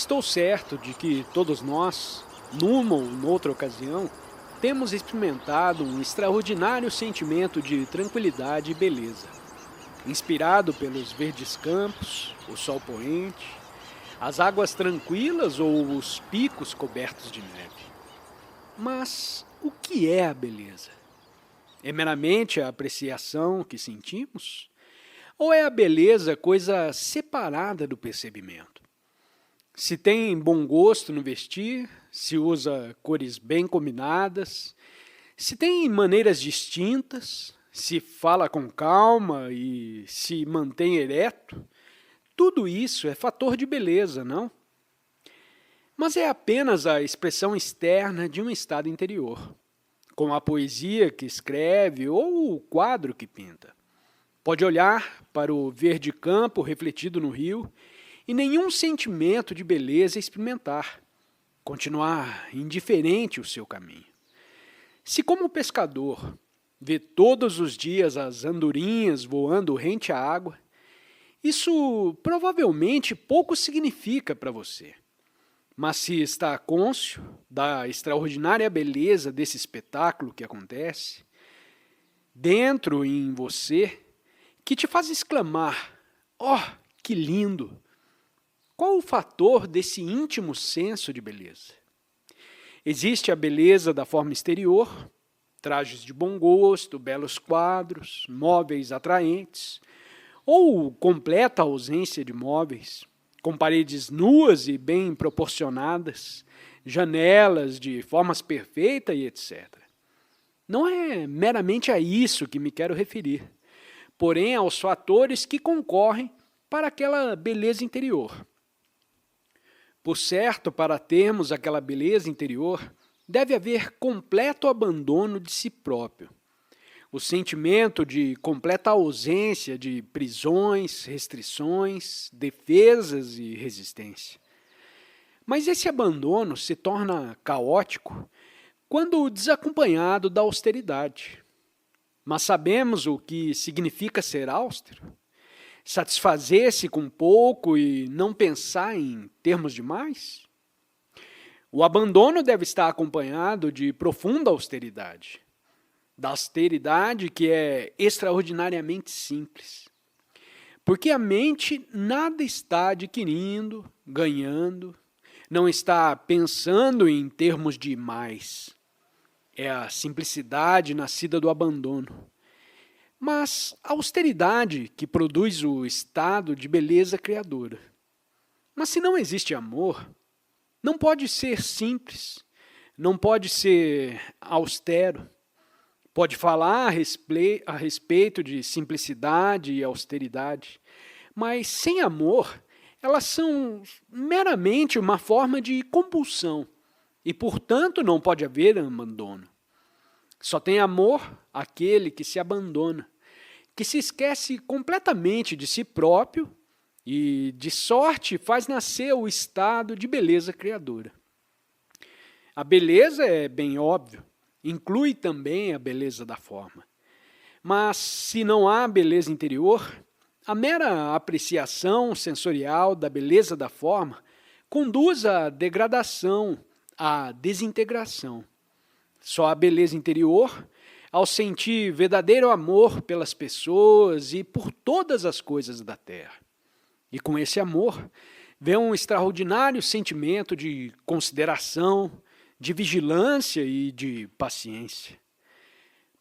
Estou certo de que todos nós, numa ou noutra ocasião, temos experimentado um extraordinário sentimento de tranquilidade e beleza, inspirado pelos verdes campos, o sol poente, as águas tranquilas ou os picos cobertos de neve. Mas o que é a beleza? É meramente a apreciação que sentimos? Ou é a beleza coisa separada do percebimento? Se tem bom gosto no vestir, se usa cores bem combinadas, se tem maneiras distintas, se fala com calma e se mantém ereto, tudo isso é fator de beleza, não? Mas é apenas a expressão externa de um estado interior, como a poesia que escreve ou o quadro que pinta. Pode olhar para o verde campo refletido no rio e nenhum sentimento de beleza experimentar, continuar indiferente o seu caminho. Se como pescador vê todos os dias as andorinhas voando rente à água, isso provavelmente pouco significa para você. Mas se está cônscio da extraordinária beleza desse espetáculo que acontece, dentro em você, que te faz exclamar, oh, que lindo! Qual o fator desse íntimo senso de beleza? Existe a beleza da forma exterior, trajes de bom gosto, belos quadros, móveis atraentes, ou completa ausência de móveis, com paredes nuas e bem proporcionadas, janelas de formas perfeitas e etc. Não é meramente a isso que me quero referir, porém aos fatores que concorrem para aquela beleza interior. Por certo, para termos aquela beleza interior, deve haver completo abandono de si próprio. O sentimento de completa ausência de prisões, restrições, defesas e resistência. Mas esse abandono se torna caótico quando desacompanhado da austeridade. Mas sabemos o que significa ser austero? Satisfazer-se com pouco e não pensar em termos de mais? O abandono deve estar acompanhado de profunda austeridade. Da austeridade que é extraordinariamente simples. Porque a mente nada está adquirindo, ganhando, não está pensando em termos de mais. É a simplicidade nascida do abandono. Mas a austeridade que produz o estado de beleza criadora. Mas se não existe amor, não pode ser simples, não pode ser austero. Pode falar a respeito de simplicidade e austeridade, mas sem amor, elas são meramente uma forma de compulsão e, portanto, não pode haver abandono. Só tem amor aquele que se abandona, que se esquece completamente de si próprio e, de sorte, faz nascer o estado de beleza criadora. A beleza é bem óbvio, inclui também a beleza da forma. Mas, se não há beleza interior, a mera apreciação sensorial da beleza da forma conduz à degradação, à desintegração. Só a beleza interior, ao sentir verdadeiro amor pelas pessoas e por todas as coisas da terra. E com esse amor, vem um extraordinário sentimento de consideração, de vigilância e de paciência.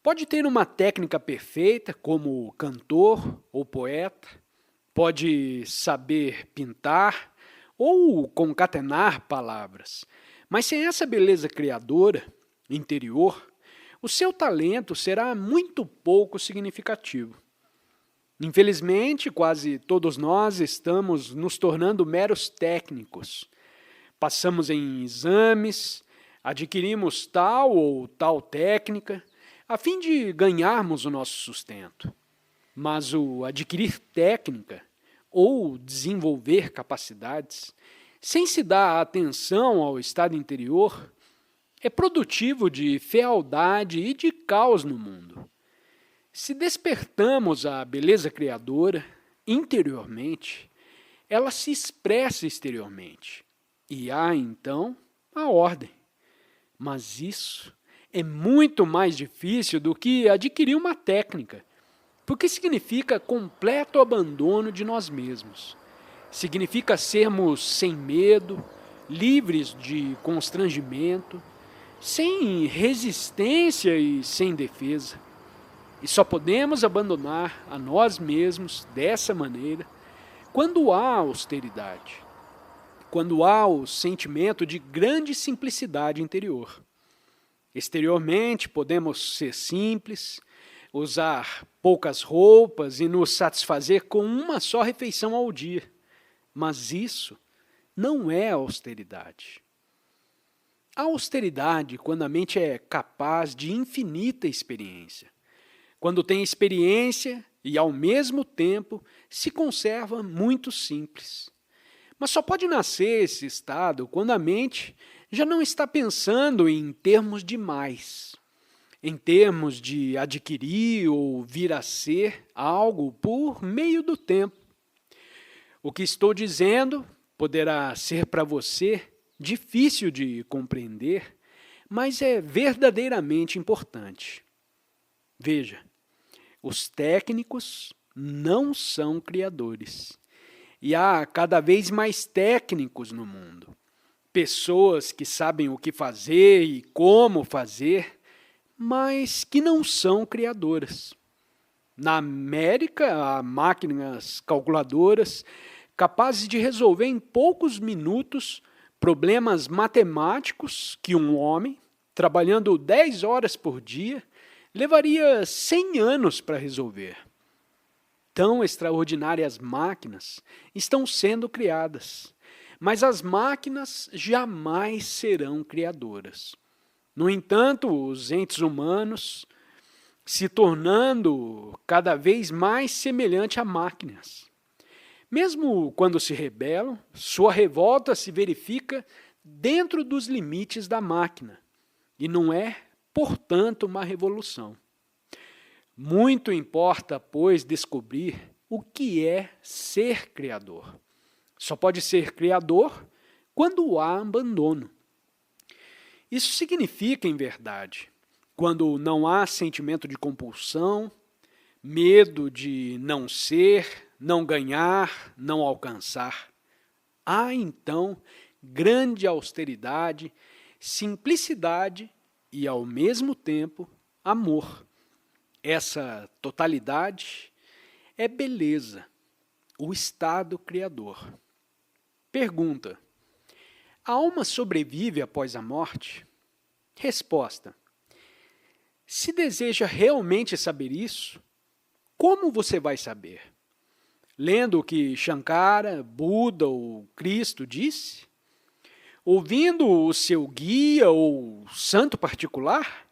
Pode ter uma técnica perfeita, como cantor ou poeta, pode saber pintar ou concatenar palavras, mas sem essa beleza criadora, interior, o seu talento será muito pouco significativo. Infelizmente, quase todos nós estamos nos tornando meros técnicos. Passamos em exames, adquirimos tal ou tal técnica, a fim de ganharmos o nosso sustento. Mas o adquirir técnica ou desenvolver capacidades, sem se dar atenção ao estado interior, é produtivo de fealdade e de caos no mundo. Se despertamos a beleza criadora interiormente, ela se expressa exteriormente. E há, então, a ordem. Mas isso é muito mais difícil do que adquirir uma técnica, porque significa completo abandono de nós mesmos. Significa sermos sem medo, livres de constrangimento, sem resistência e sem defesa. E só podemos abandonar a nós mesmos dessa maneira quando há austeridade, quando há o sentimento de grande simplicidade interior. Exteriormente podemos ser simples, usar poucas roupas e nos satisfazer com uma só refeição ao dia, mas isso não é austeridade. A austeridade, quando a mente é capaz de infinita experiência, quando tem experiência e, ao mesmo tempo, se conserva muito simples. Mas só pode nascer esse estado quando a mente já não está pensando em termos de mais, em termos de adquirir ou vir a ser algo por meio do tempo. O que estou dizendo poderá ser para você difícil de compreender, mas é verdadeiramente importante. Veja, os técnicos não são criadores. E há cada vez mais técnicos no mundo. Pessoas que sabem o que fazer e como fazer, mas que não são criadoras. Na América, há máquinas calculadoras capazes de resolver em poucos minutos problemas matemáticos que um homem, trabalhando 10 horas por dia, levaria 100 anos para resolver. Tão extraordinárias máquinas estão sendo criadas, mas as máquinas jamais serão criadoras. No entanto, os entes humanos se tornando cada vez mais semelhante a máquinas. Mesmo quando se rebelam, sua revolta se verifica dentro dos limites da máquina e não é, portanto, uma revolução. Muito importa, pois, descobrir o que é ser criador. Só pode ser criador quando há abandono. Isso significa, em verdade, quando não há sentimento de compulsão, medo de não ser, não ganhar, não alcançar. Há, então, grande austeridade, simplicidade e, ao mesmo tempo, amor. Essa totalidade é beleza, o estado criador. Pergunta: a alma sobrevive após a morte? Resposta: se deseja realmente saber isso, como você vai saber? Lendo o que Shankara, Buda ou Cristo disse? Ouvindo o seu guia ou santo particular?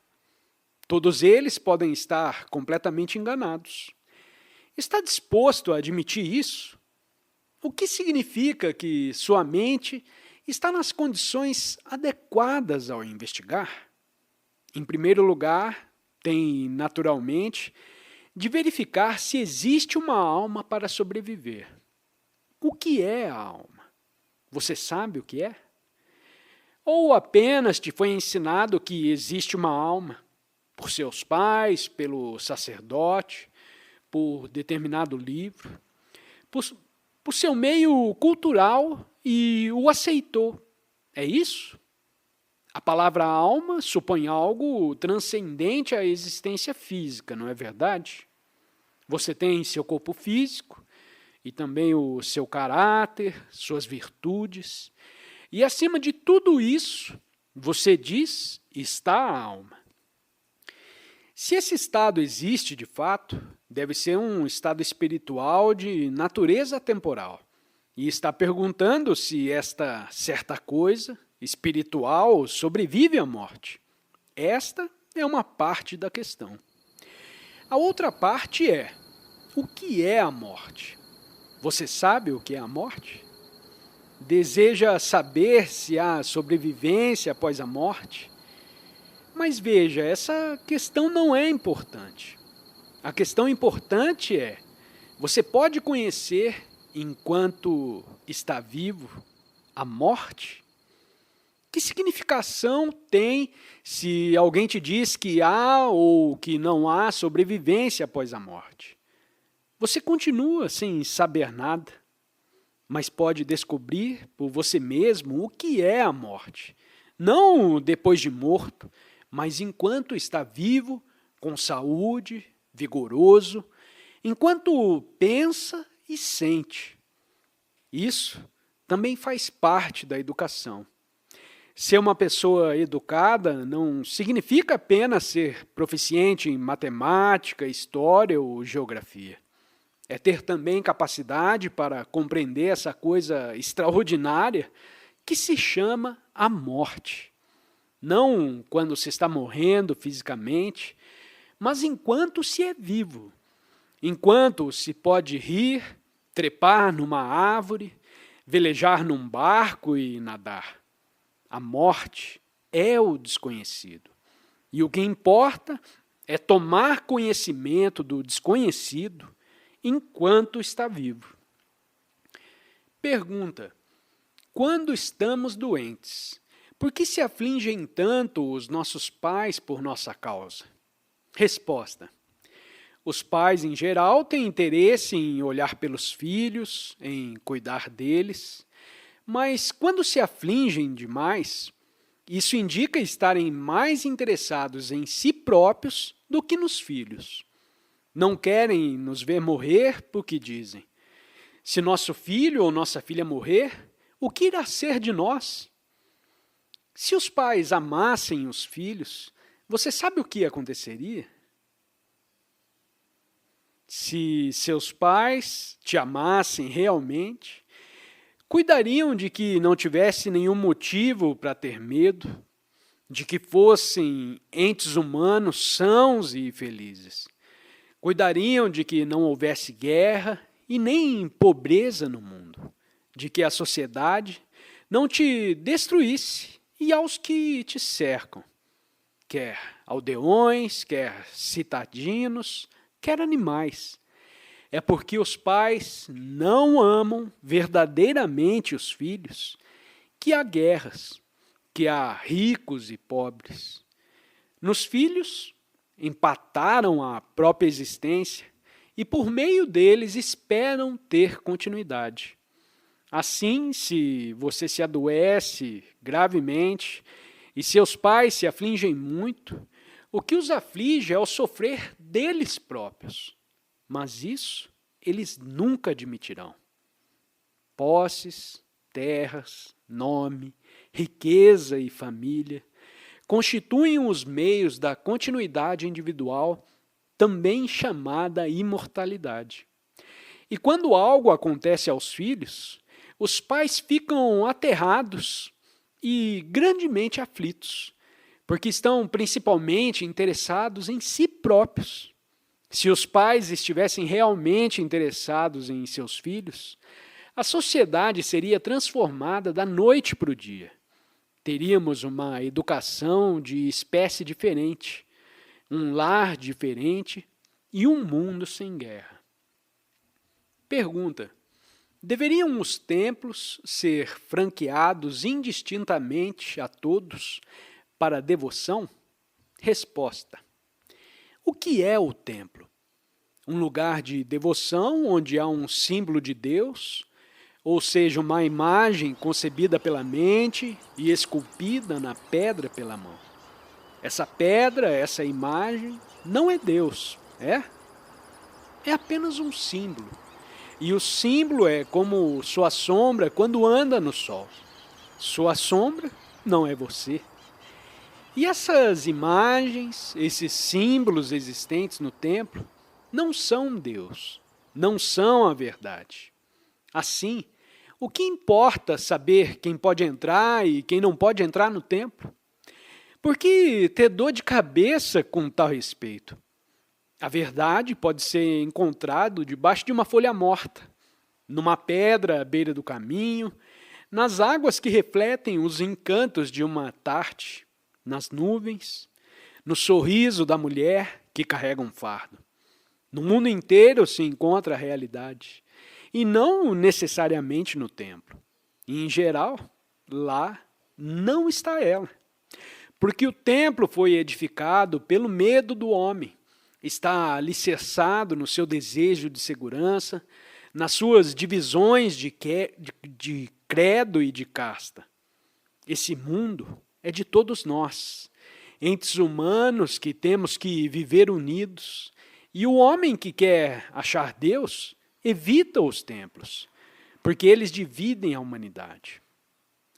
Todos eles podem estar completamente enganados. Está disposto a admitir isso? O que significa que sua mente está nas condições adequadas ao investigar? Em primeiro lugar, tem, naturalmente, de verificar se existe uma alma para sobreviver. O que é a alma? Você sabe o que é? Ou apenas te foi ensinado que existe uma alma, por seus pais, pelo sacerdote, por determinado livro, por seu meio cultural e o aceitou? É isso? A palavra alma supõe algo transcendente à existência física, não é verdade? Você tem seu corpo físico e também o seu caráter, suas virtudes. E acima de tudo isso, você diz, está a alma. Se esse estado existe de fato, deve ser um estado espiritual de natureza temporal. E está perguntando se esta certa coisa espiritual sobrevive à morte. Esta é uma parte da questão. A outra parte é: o que é a morte? Você sabe o que é a morte? Deseja saber se há sobrevivência após a morte? Mas veja, essa questão não é importante. A questão importante é: você pode conhecer, enquanto está vivo, a morte? Que significação tem se alguém te diz que há ou que não há sobrevivência após a morte? Você continua sem saber nada, mas pode descobrir por você mesmo o que é a morte. Não depois de morto, mas enquanto está vivo, com saúde, vigoroso, enquanto pensa e sente. Isso também faz parte da educação. Ser uma pessoa educada não significa apenas ser proficiente em matemática, história ou geografia. É ter também capacidade para compreender essa coisa extraordinária que se chama a morte. Não quando se está morrendo fisicamente, mas enquanto se é vivo. Enquanto se pode rir, trepar numa árvore, velejar num barco e nadar. A morte é o desconhecido. E o que importa é tomar conhecimento do desconhecido enquanto está vivo. Pergunta: quando estamos doentes, por que se afligem tanto os nossos pais por nossa causa? Resposta: os pais, em geral, têm interesse em olhar pelos filhos, em cuidar deles, mas quando se afligem demais, isso indica estarem mais interessados em si próprios do que nos filhos. Não querem nos ver morrer porque dizem: se nosso filho ou nossa filha morrer, o que irá ser de nós? Se os pais amassem os filhos, você sabe o que aconteceria? Se seus pais te amassem realmente, cuidariam de que não tivesse nenhum motivo para ter medo, de que fossem entes humanos sãos e felizes. Cuidariam de que não houvesse guerra e nem pobreza no mundo, de que a sociedade não te destruísse e aos que te cercam, quer aldeões, quer citadinos, quer animais. É porque os pais não amam verdadeiramente os filhos que há guerras, que há ricos e pobres. Nos filhos, empataram a própria existência e por meio deles esperam ter continuidade. Assim, se você se adoece gravemente e seus pais se afligem muito, o que os aflige é o sofrer deles próprios. Mas isso eles nunca admitirão. Posses, terras, nome, riqueza e família constituem os meios da continuidade individual, também chamada imortalidade. E quando algo acontece aos filhos, os pais ficam aterrados e grandemente aflitos, porque estão principalmente interessados em si próprios. Se os pais estivessem realmente interessados em seus filhos, a sociedade seria transformada da noite para o dia. Teríamos uma educação de espécie diferente, um lar diferente e um mundo sem guerra. Pergunta: deveriam os templos ser franqueados indistintamente a todos para devoção? Resposta: o que é o templo? Um lugar de devoção onde há um símbolo de Deus, ou seja, uma imagem concebida pela mente e esculpida na pedra pela mão. Essa pedra, essa imagem, não é Deus, é? É apenas um símbolo. E o símbolo é como sua sombra quando anda no sol. Sua sombra não é você. E essas imagens, esses símbolos existentes no templo, não são Deus, não são a verdade. Assim, o que importa saber quem pode entrar e quem não pode entrar no templo? Por que ter dor de cabeça com tal respeito? A verdade pode ser encontrada debaixo de uma folha morta, numa pedra à beira do caminho, nas águas que refletem os encantos de uma tarde, nas nuvens, no sorriso da mulher que carrega um fardo. No mundo inteiro se encontra a realidade, e não necessariamente no templo. E, em geral, lá não está ela. Porque o templo foi edificado pelo medo do homem, está alicerçado no seu desejo de segurança, nas suas divisões de credo e de casta. Esse mundo é de todos nós, entes humanos que temos que viver unidos, e o homem que quer achar Deus evita os templos, porque eles dividem a humanidade.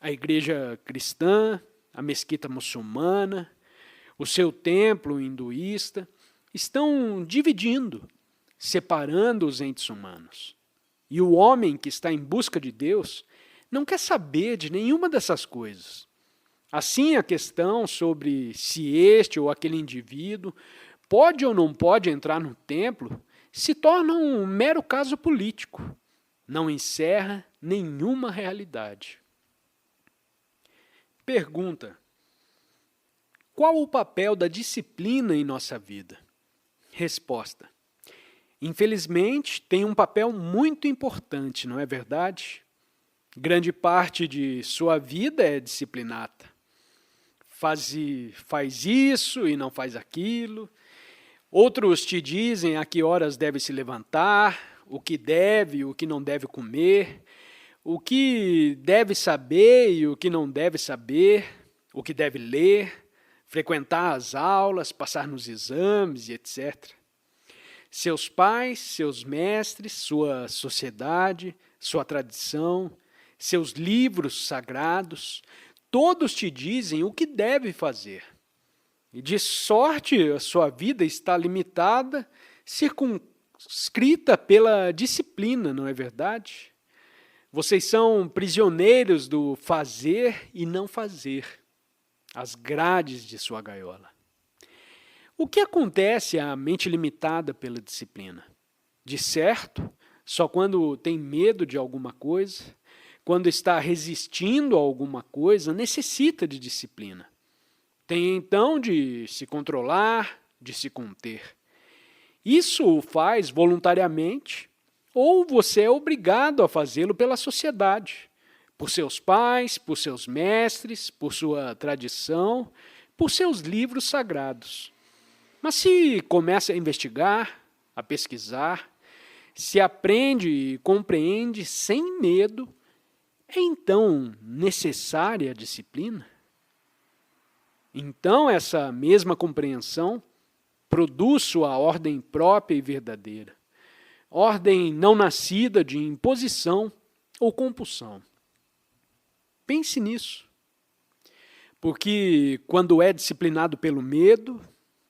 A igreja cristã, a mesquita muçulmana, o seu templo hinduísta, estão dividindo, separando os entes humanos. E o homem que está em busca de Deus não quer saber de nenhuma dessas coisas. Assim, a questão sobre se este ou aquele indivíduo pode ou não pode entrar no templo se torna um mero caso político. Não encerra nenhuma realidade. Pergunta: qual o papel da disciplina em nossa vida? Resposta: infelizmente, tem um papel muito importante, não é verdade? Grande parte de sua vida é disciplinada. Faz isso e não faz aquilo. Outros te dizem a que horas deve se levantar, o que deve e o que não deve comer, o que deve saber e o que não deve saber, o que deve ler, frequentar as aulas, passar nos exames e etc. Seus pais, seus mestres, sua sociedade, sua tradição, seus livros sagrados, todos te dizem o que deve fazer. E de sorte a sua vida está limitada, circunscrita pela disciplina, não é verdade? Vocês são prisioneiros do fazer e não fazer, as grades de sua gaiola. O que acontece à mente limitada pela disciplina? De certo, só quando tem medo de alguma coisa, quando está resistindo a alguma coisa, necessita de disciplina. Tem então de se controlar, de se conter. Isso o faz voluntariamente, ou você é obrigado a fazê-lo pela sociedade, por seus pais, por seus mestres, por sua tradição, por seus livros sagrados. Mas se começa a investigar, a pesquisar, se aprende e compreende sem medo, é então necessária a disciplina? Então essa mesma compreensão produz sua ordem própria e verdadeira. Ordem não nascida de imposição ou compulsão. Pense nisso. Porque quando é disciplinado pelo medo,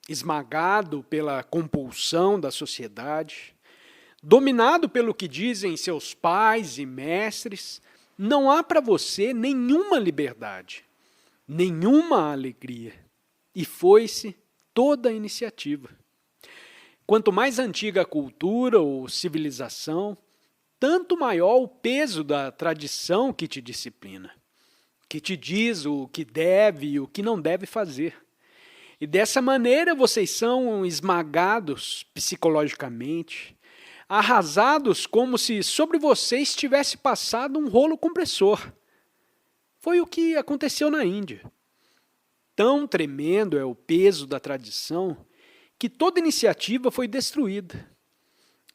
esmagado pela compulsão da sociedade, dominado pelo que dizem seus pais e mestres, não há para você nenhuma liberdade, nenhuma alegria. E foi-se toda a iniciativa. Quanto mais antiga a cultura ou civilização, tanto maior o peso da tradição que te disciplina, que te diz o que deve e o que não deve fazer. E dessa maneira vocês são esmagados psicologicamente, arrasados como se sobre vocês tivesse passado um rolo compressor. Foi o que aconteceu na Índia. Tão tremendo é o peso da tradição que toda iniciativa foi destruída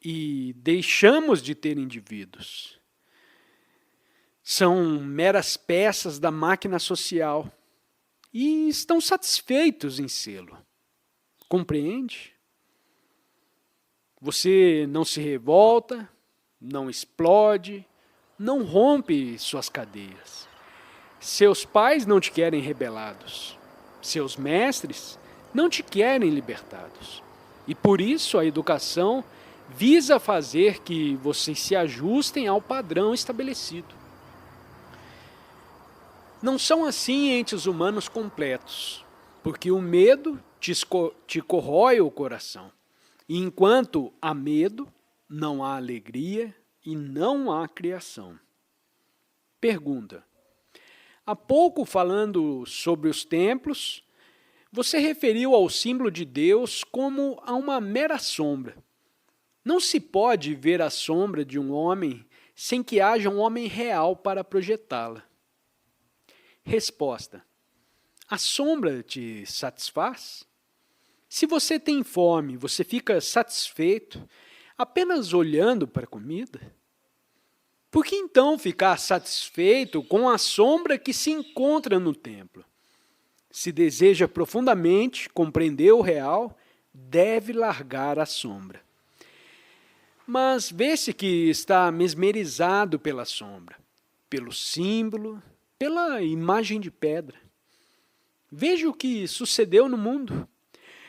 e deixamos de ter indivíduos. São meras peças da máquina social e estão satisfeitos em sê-lo. Compreende? Você não se revolta, não explode, não rompe suas cadeias. Seus pais não te querem rebelados. Seus mestres não te querem libertados. E por isso a educação visa fazer que vocês se ajustem ao padrão estabelecido. Não são assim entes humanos completos, porque o medo te corrói o coração. E enquanto há medo, não há alegria e não há criação. Pergunta: há pouco falando sobre os templos, você referiu ao símbolo de Deus como a uma mera sombra. Não se pode ver a sombra de um homem sem que haja um homem real para projetá-la. Resposta: a sombra te satisfaz? Se você tem fome, você fica satisfeito apenas olhando para a comida? Por que então ficar satisfeito com a sombra que se encontra no templo? Se deseja profundamente compreender o real, deve largar a sombra. Mas vê-se que está mesmerizado pela sombra, pelo símbolo, pela imagem de pedra. Veja o que sucedeu no mundo.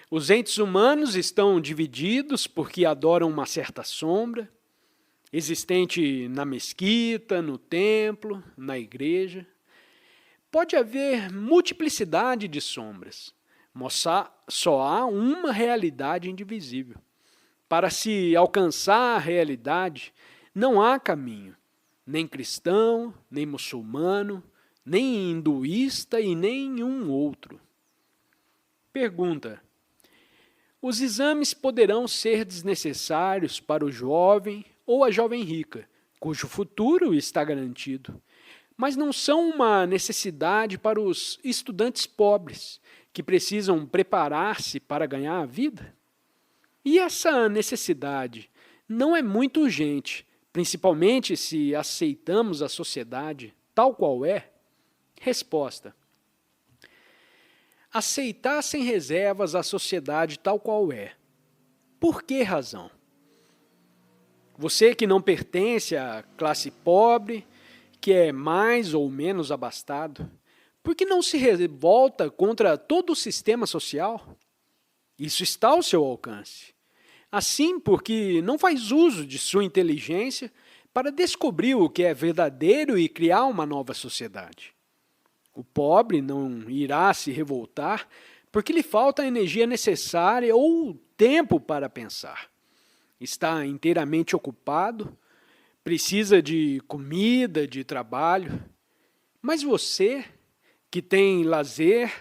Os entes humanos estão divididos porque adoram uma certa sombra, existente na mesquita, no templo, na igreja. Pode haver multiplicidade de sombras, mas só há uma realidade indivisível. Para se alcançar a realidade, não há caminho, nem cristão, nem muçulmano, nem hinduísta e nenhum outro. Pergunta: os exames poderão ser desnecessários para o jovem ou a jovem rica, cujo futuro está garantido, mas não são uma necessidade para os estudantes pobres, que precisam preparar-se para ganhar a vida? E essa necessidade não é muito urgente, principalmente se aceitamos a sociedade tal qual é? Resposta: aceitar sem reservas a sociedade tal qual é. Por que razão? Você que não pertence à classe pobre, que é mais ou menos abastado, por que não se revolta contra todo o sistema social? Isso está ao seu alcance. Assim, porque não faz uso de sua inteligência para descobrir o que é verdadeiro e criar uma nova sociedade. O pobre não irá se revoltar porque lhe falta a energia necessária ou tempo para pensar. Está inteiramente ocupado, precisa de comida, de trabalho. Mas você, que tem lazer,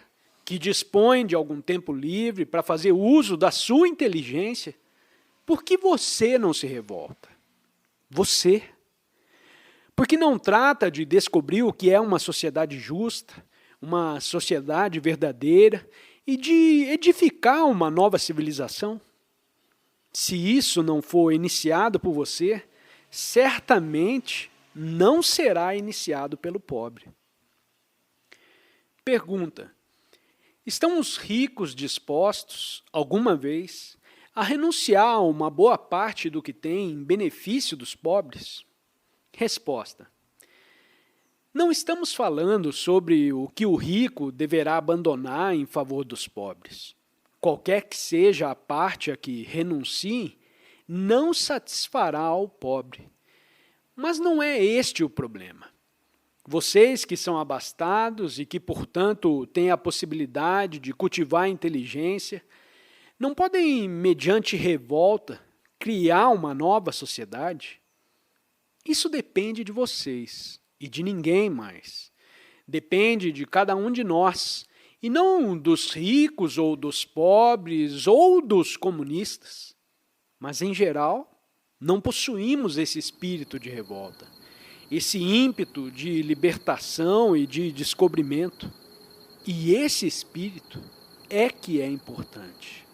que dispõe de algum tempo livre para fazer uso da sua inteligência, por que você não se revolta? Você. Porque não trata de descobrir o que é uma sociedade justa, uma sociedade verdadeira e de edificar uma nova civilização? Se isso não for iniciado por você, certamente não será iniciado pelo pobre. Pergunta: estão os ricos dispostos, alguma vez, a renunciar a uma boa parte do que têm em benefício dos pobres? Resposta: não estamos falando sobre o que o rico deverá abandonar em favor dos pobres. Qualquer que seja a parte a que renuncie, não satisfará ao pobre. Mas não é este o problema. Vocês que são abastados e que, portanto, têm a possibilidade de cultivar a inteligência, não podem, mediante revolta, criar uma nova sociedade? Isso depende de vocês e de ninguém mais. Depende de cada um de nós, e não dos ricos ou dos pobres ou dos comunistas. Mas, em geral, não possuímos esse espírito de revolta, esse ímpeto de libertação e de descobrimento. E esse espírito é que é importante.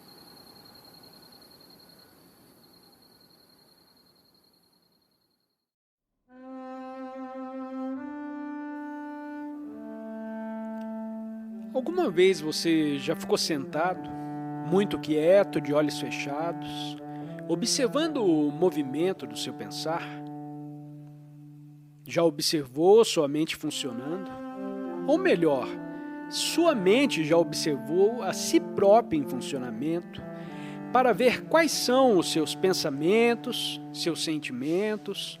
Alguma vez você já ficou sentado, muito quieto, de olhos fechados, observando o movimento do seu pensar? Já observou sua mente funcionando? Ou melhor, sua mente já observou a si própria em funcionamento para ver quais são os seus pensamentos, seus sentimentos,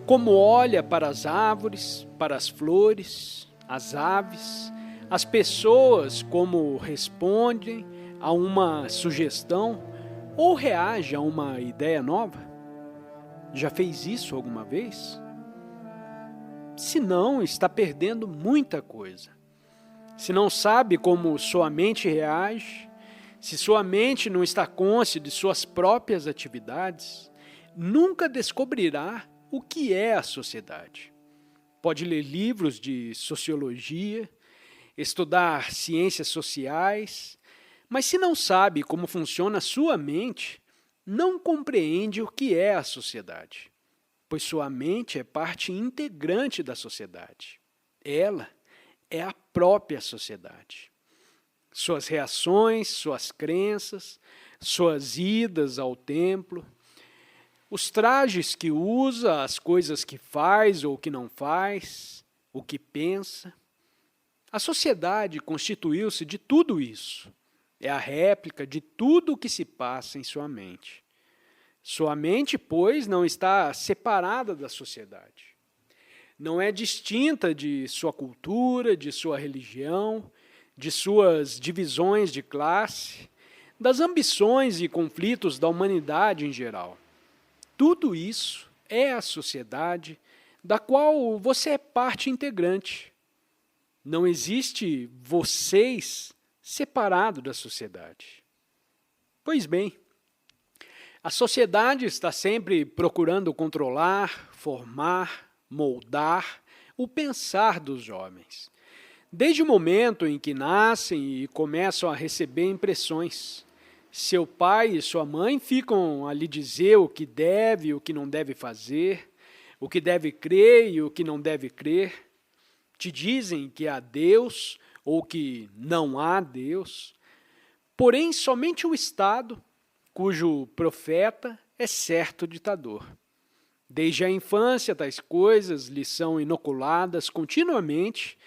como olha para as árvores, para as flores, as aves, as pessoas, como respondem a uma sugestão ou reage a uma ideia nova? Já fez isso alguma vez? Se não, está perdendo muita coisa. Se não sabe como sua mente reage, se sua mente não está consciente de suas próprias atividades, nunca descobrirá o que é a sociedade. pode ler livros de sociologia, estudar ciências sociais, mas se não sabe como funciona a sua mente, não compreende o que é a sociedade, pois sua mente é parte integrante da sociedade. Ela é a própria sociedade. Suas reações, suas crenças, suas idas ao templo, os trajes que usa, as coisas que faz ou que não faz, o que pensa. A sociedade constituiu-se de tudo isso. É a réplica de tudo o que se passa em sua mente. Sua mente, pois, não está separada da sociedade. Não é distinta de sua cultura, de sua religião, de suas divisões de classe, das ambições e conflitos da humanidade em geral. Tudo isso é a sociedade da qual você é parte integrante. Não existe vocês separado da sociedade. Pois bem, a sociedade está sempre procurando controlar, formar, moldar o pensar dos jovens. Desde o momento em que nascem e começam a receber impressões, seu pai e sua mãe ficam a lhe dizer o que deve e o que não deve fazer, o que deve crer e o que não deve crer. Te dizem que há Deus ou que não há Deus. Porém, somente o Estado, cujo profeta é certo ditador. Desde a infância, tais coisas lhe são inoculadas continuamente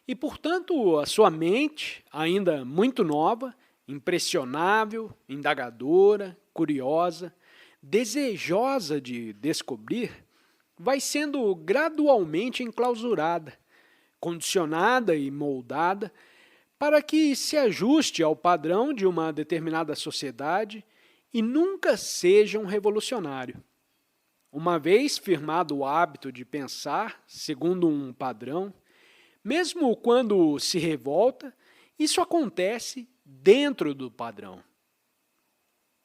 e, portanto, a sua mente, ainda muito nova, impressionável, indagadora, curiosa, desejosa de descobrir, vai sendo gradualmente enclausurada, condicionada e moldada para que se ajuste ao padrão de uma determinada sociedade e nunca seja um revolucionário. Uma vez firmado o hábito de pensar segundo um padrão, mesmo quando se revolta, isso acontece dentro do padrão.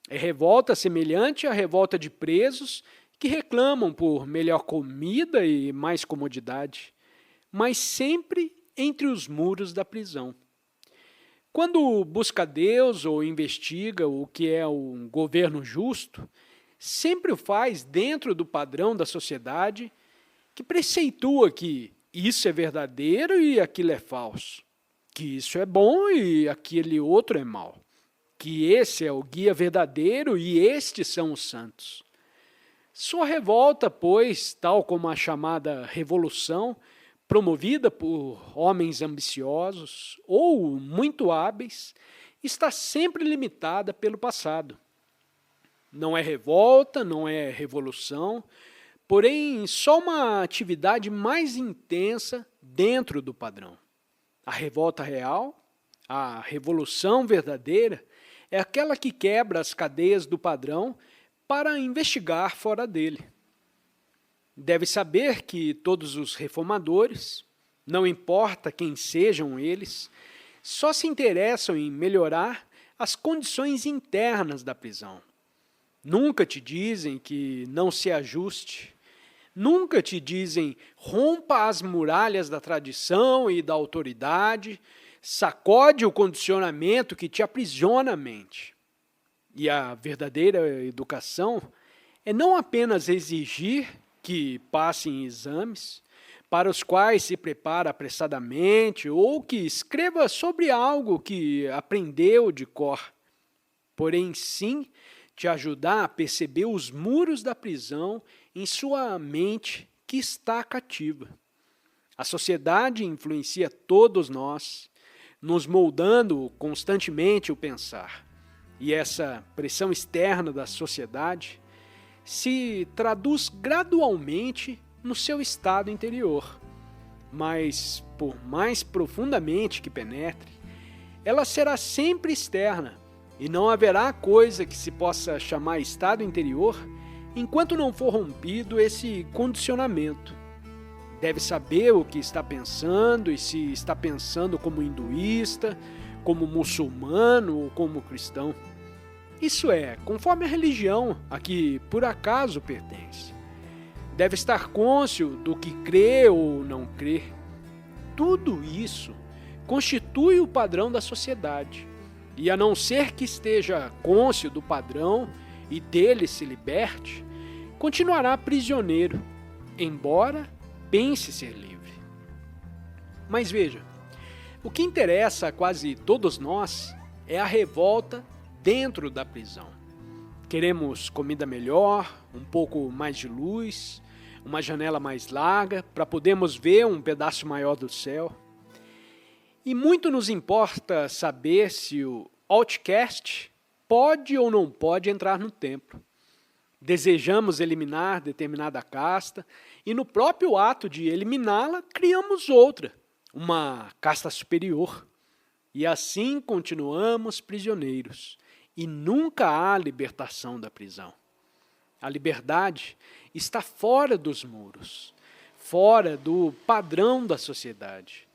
É revolta semelhante à revolta de presos que reclamam por melhor comida e mais comodidade, mas sempre entre os muros da prisão. Quando busca Deus ou investiga o que é um governo justo, sempre o faz dentro do padrão da sociedade que preceitua que isso é verdadeiro e aquilo é falso, que isso é bom e aquele outro é mau, que esse é o guia verdadeiro e estes são os santos. Sua revolta, pois, tal como a chamada revolução, promovida por homens ambiciosos ou muito hábeis, está sempre limitada pelo passado. Não é revolta, não é revolução, porém só uma atividade mais intensa dentro do padrão. A revolta real, a revolução verdadeira, é aquela que quebra as cadeias do padrão para investigar fora dele. Deve saber que todos os reformadores, não importa quem sejam eles, só se interessam em melhorar as condições internas da prisão. Nunca te dizem que não se ajuste, nunca te dizem rompa as muralhas da tradição e da autoridade, sacode o condicionamento que te aprisiona a mente. E a verdadeira educação é não apenas exigir que passe em exames, para os quais se prepara apressadamente ou que escreva sobre algo que aprendeu de cor, porém sim te ajudar a perceber os muros da prisão em sua mente que está cativa. A sociedade influencia todos nós, nos moldando constantemente o pensar. E essa pressão externa da sociedade se traduz gradualmente no seu estado interior. Mas, por mais profundamente que penetre, ela será sempre externa, e não haverá coisa que se possa chamar estado interior enquanto não for rompido esse condicionamento. Deve saber o que está pensando e se está pensando como hinduísta, como muçulmano ou como cristão. Isso é, conforme a religião a que por acaso pertence. Deve estar cônscio do que crê ou não crê. Tudo isso constitui o padrão da sociedade. E a não ser que esteja cônscio do padrão e dele se liberte, continuará prisioneiro, embora pense ser livre. Mas veja, o que interessa a quase todos nós é a revolta dentro da prisão. Queremos comida melhor, um pouco mais de luz, uma janela mais larga, para podermos ver um pedaço maior do céu. E muito nos importa saber se o outcast pode ou não pode entrar no templo. Desejamos eliminar determinada casta e no próprio ato de eliminá-la, criamos outra, uma casta superior. E assim continuamos prisioneiros e nunca há libertação da prisão. A liberdade está fora dos muros, fora do padrão da sociedade.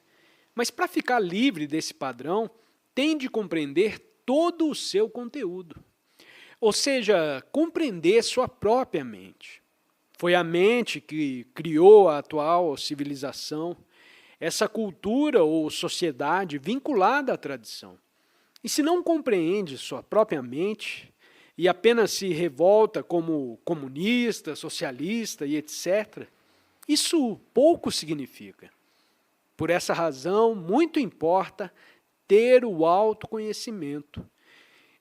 Mas para ficar livre desse padrão, tem de compreender todo o seu conteúdo. Ou seja, compreender sua própria mente. Foi a mente que criou a atual civilização, essa cultura ou sociedade vinculada à tradição. E se não compreende sua própria mente e apenas se revolta como comunista, socialista e etc., isso pouco significa. Por essa razão, muito importa ter o autoconhecimento,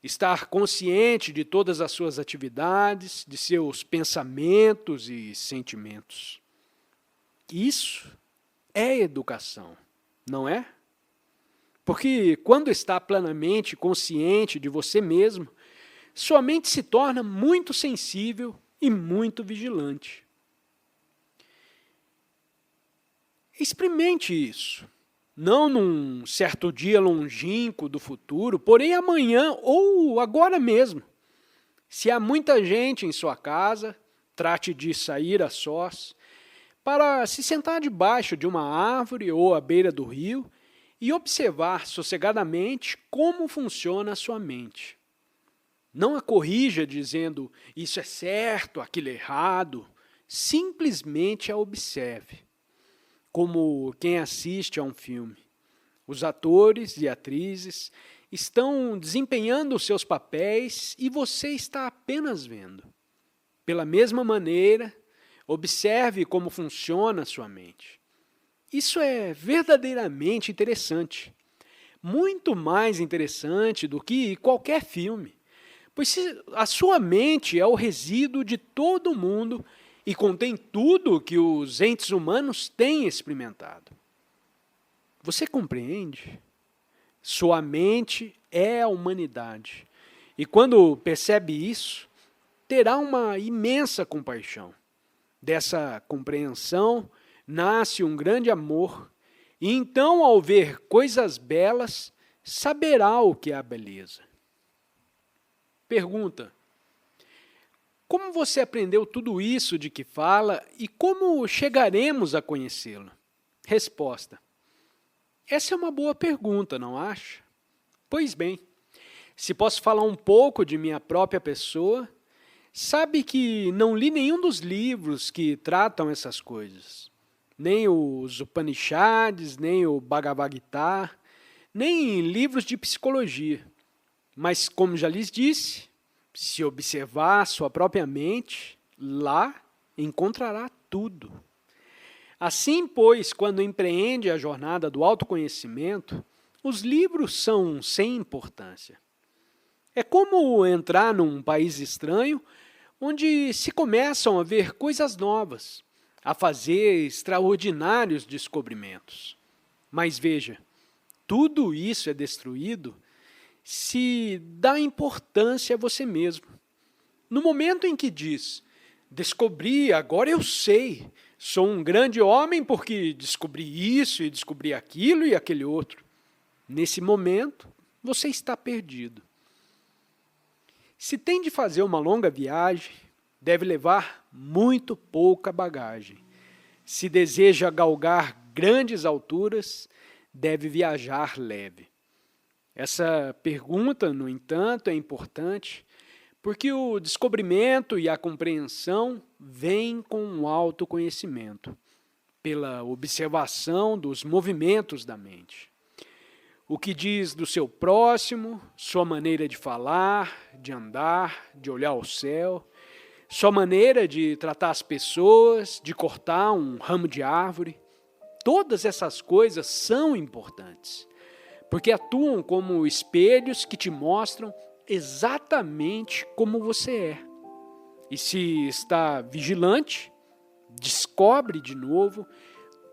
estar consciente de todas as suas atividades, de seus pensamentos e sentimentos. Isso é educação, não é? Porque quando está plenamente consciente de você mesmo, sua mente se torna muito sensível e muito vigilante. Experimente isso, não num certo dia longínquo do futuro, porém amanhã ou agora mesmo. Se há muita gente em sua casa, trate de sair a sós, para se sentar debaixo de uma árvore ou à beira do rio e observar sossegadamente como funciona a sua mente. Não a corrija dizendo isso é certo, aquilo é errado, simplesmente a observe. Como quem assiste a um filme. Os atores e atrizes estão desempenhando os seus papéis e você está apenas vendo. Pela mesma maneira, observe como funciona a sua mente. Isso é verdadeiramente interessante. Muito mais interessante do que qualquer filme. Pois a sua mente é o resíduo de todo mundo e contém tudo que os entes humanos têm experimentado. Você compreende? Sua mente é a humanidade. E quando percebe isso, terá uma imensa compaixão. Dessa compreensão nasce um grande amor, e então, ao ver coisas belas, saberá o que é a beleza. Pergunta: como você aprendeu tudo isso de que fala e como chegaremos a conhecê-lo? Resposta: essa é uma boa pergunta, não acha? Pois bem, se posso falar um pouco de minha própria pessoa, sabe que não li nenhum dos livros que tratam essas coisas. Nem os Upanishads, nem o Bhagavad Gita, nem livros de psicologia. Mas, como já lhes disse, se observar sua própria mente, lá encontrará tudo. Assim, pois, quando empreende a jornada do autoconhecimento, os livros são sem importância. É como entrar num país estranho, onde se começam a ver coisas novas, a fazer extraordinários descobrimentos. Mas veja, tudo isso é destruído se dá importância a você mesmo. No momento em que diz, descobri, agora eu sei, sou um grande homem porque descobri isso e descobri aquilo e aquele outro. Nesse momento, você está perdido. Se tem de fazer uma longa viagem, deve levar muito pouca bagagem. Se deseja galgar grandes alturas, deve viajar leve. Essa pergunta, no entanto, é importante, Porque o descobrimento e a compreensão vêm com o autoconhecimento, pela observação dos movimentos da mente. O que diz do seu próximo, sua maneira de falar, de andar, de olhar ao céu, sua maneira de tratar as pessoas, de cortar um ramo de árvore. Todas essas coisas são importantes, porque atuam como espelhos que te mostram exatamente como você é. E se está vigilante, descobre de novo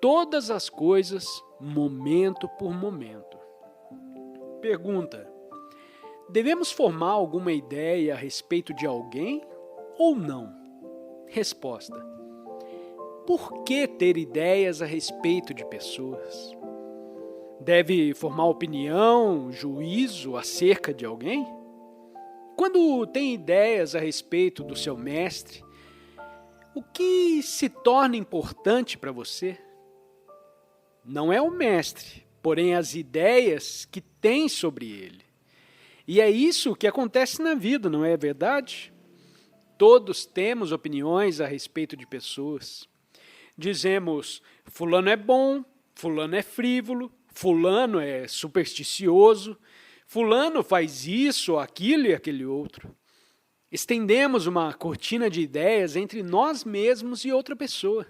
todas as coisas, momento por momento. Pergunta: devemos formar alguma ideia a respeito de alguém ou não? Resposta: por que ter ideias a respeito de pessoas? Deve formar opinião, juízo acerca de alguém? Quando tem ideias a respeito do seu mestre, o que se torna importante para você? Não é o mestre, porém as ideias que tem sobre ele. E é isso que acontece na vida, não é verdade? Todos temos opiniões a respeito de pessoas. Dizemos, fulano é bom, fulano é frívolo, fulano é supersticioso, fulano faz isso, aquilo e aquele outro. Estendemos uma cortina de ideias entre nós mesmos e outra pessoa.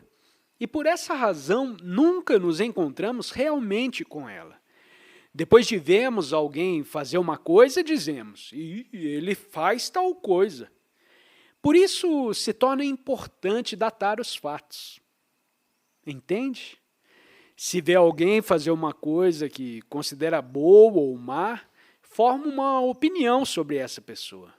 E por essa razão, nunca nos encontramos realmente com ela. Depois de vermos alguém fazer uma coisa, dizemos, e ele faz tal coisa. Por isso se torna importante datar os fatos. Entende? Se vê alguém fazer uma coisa que considera boa ou má, forma uma opinião sobre essa pessoa.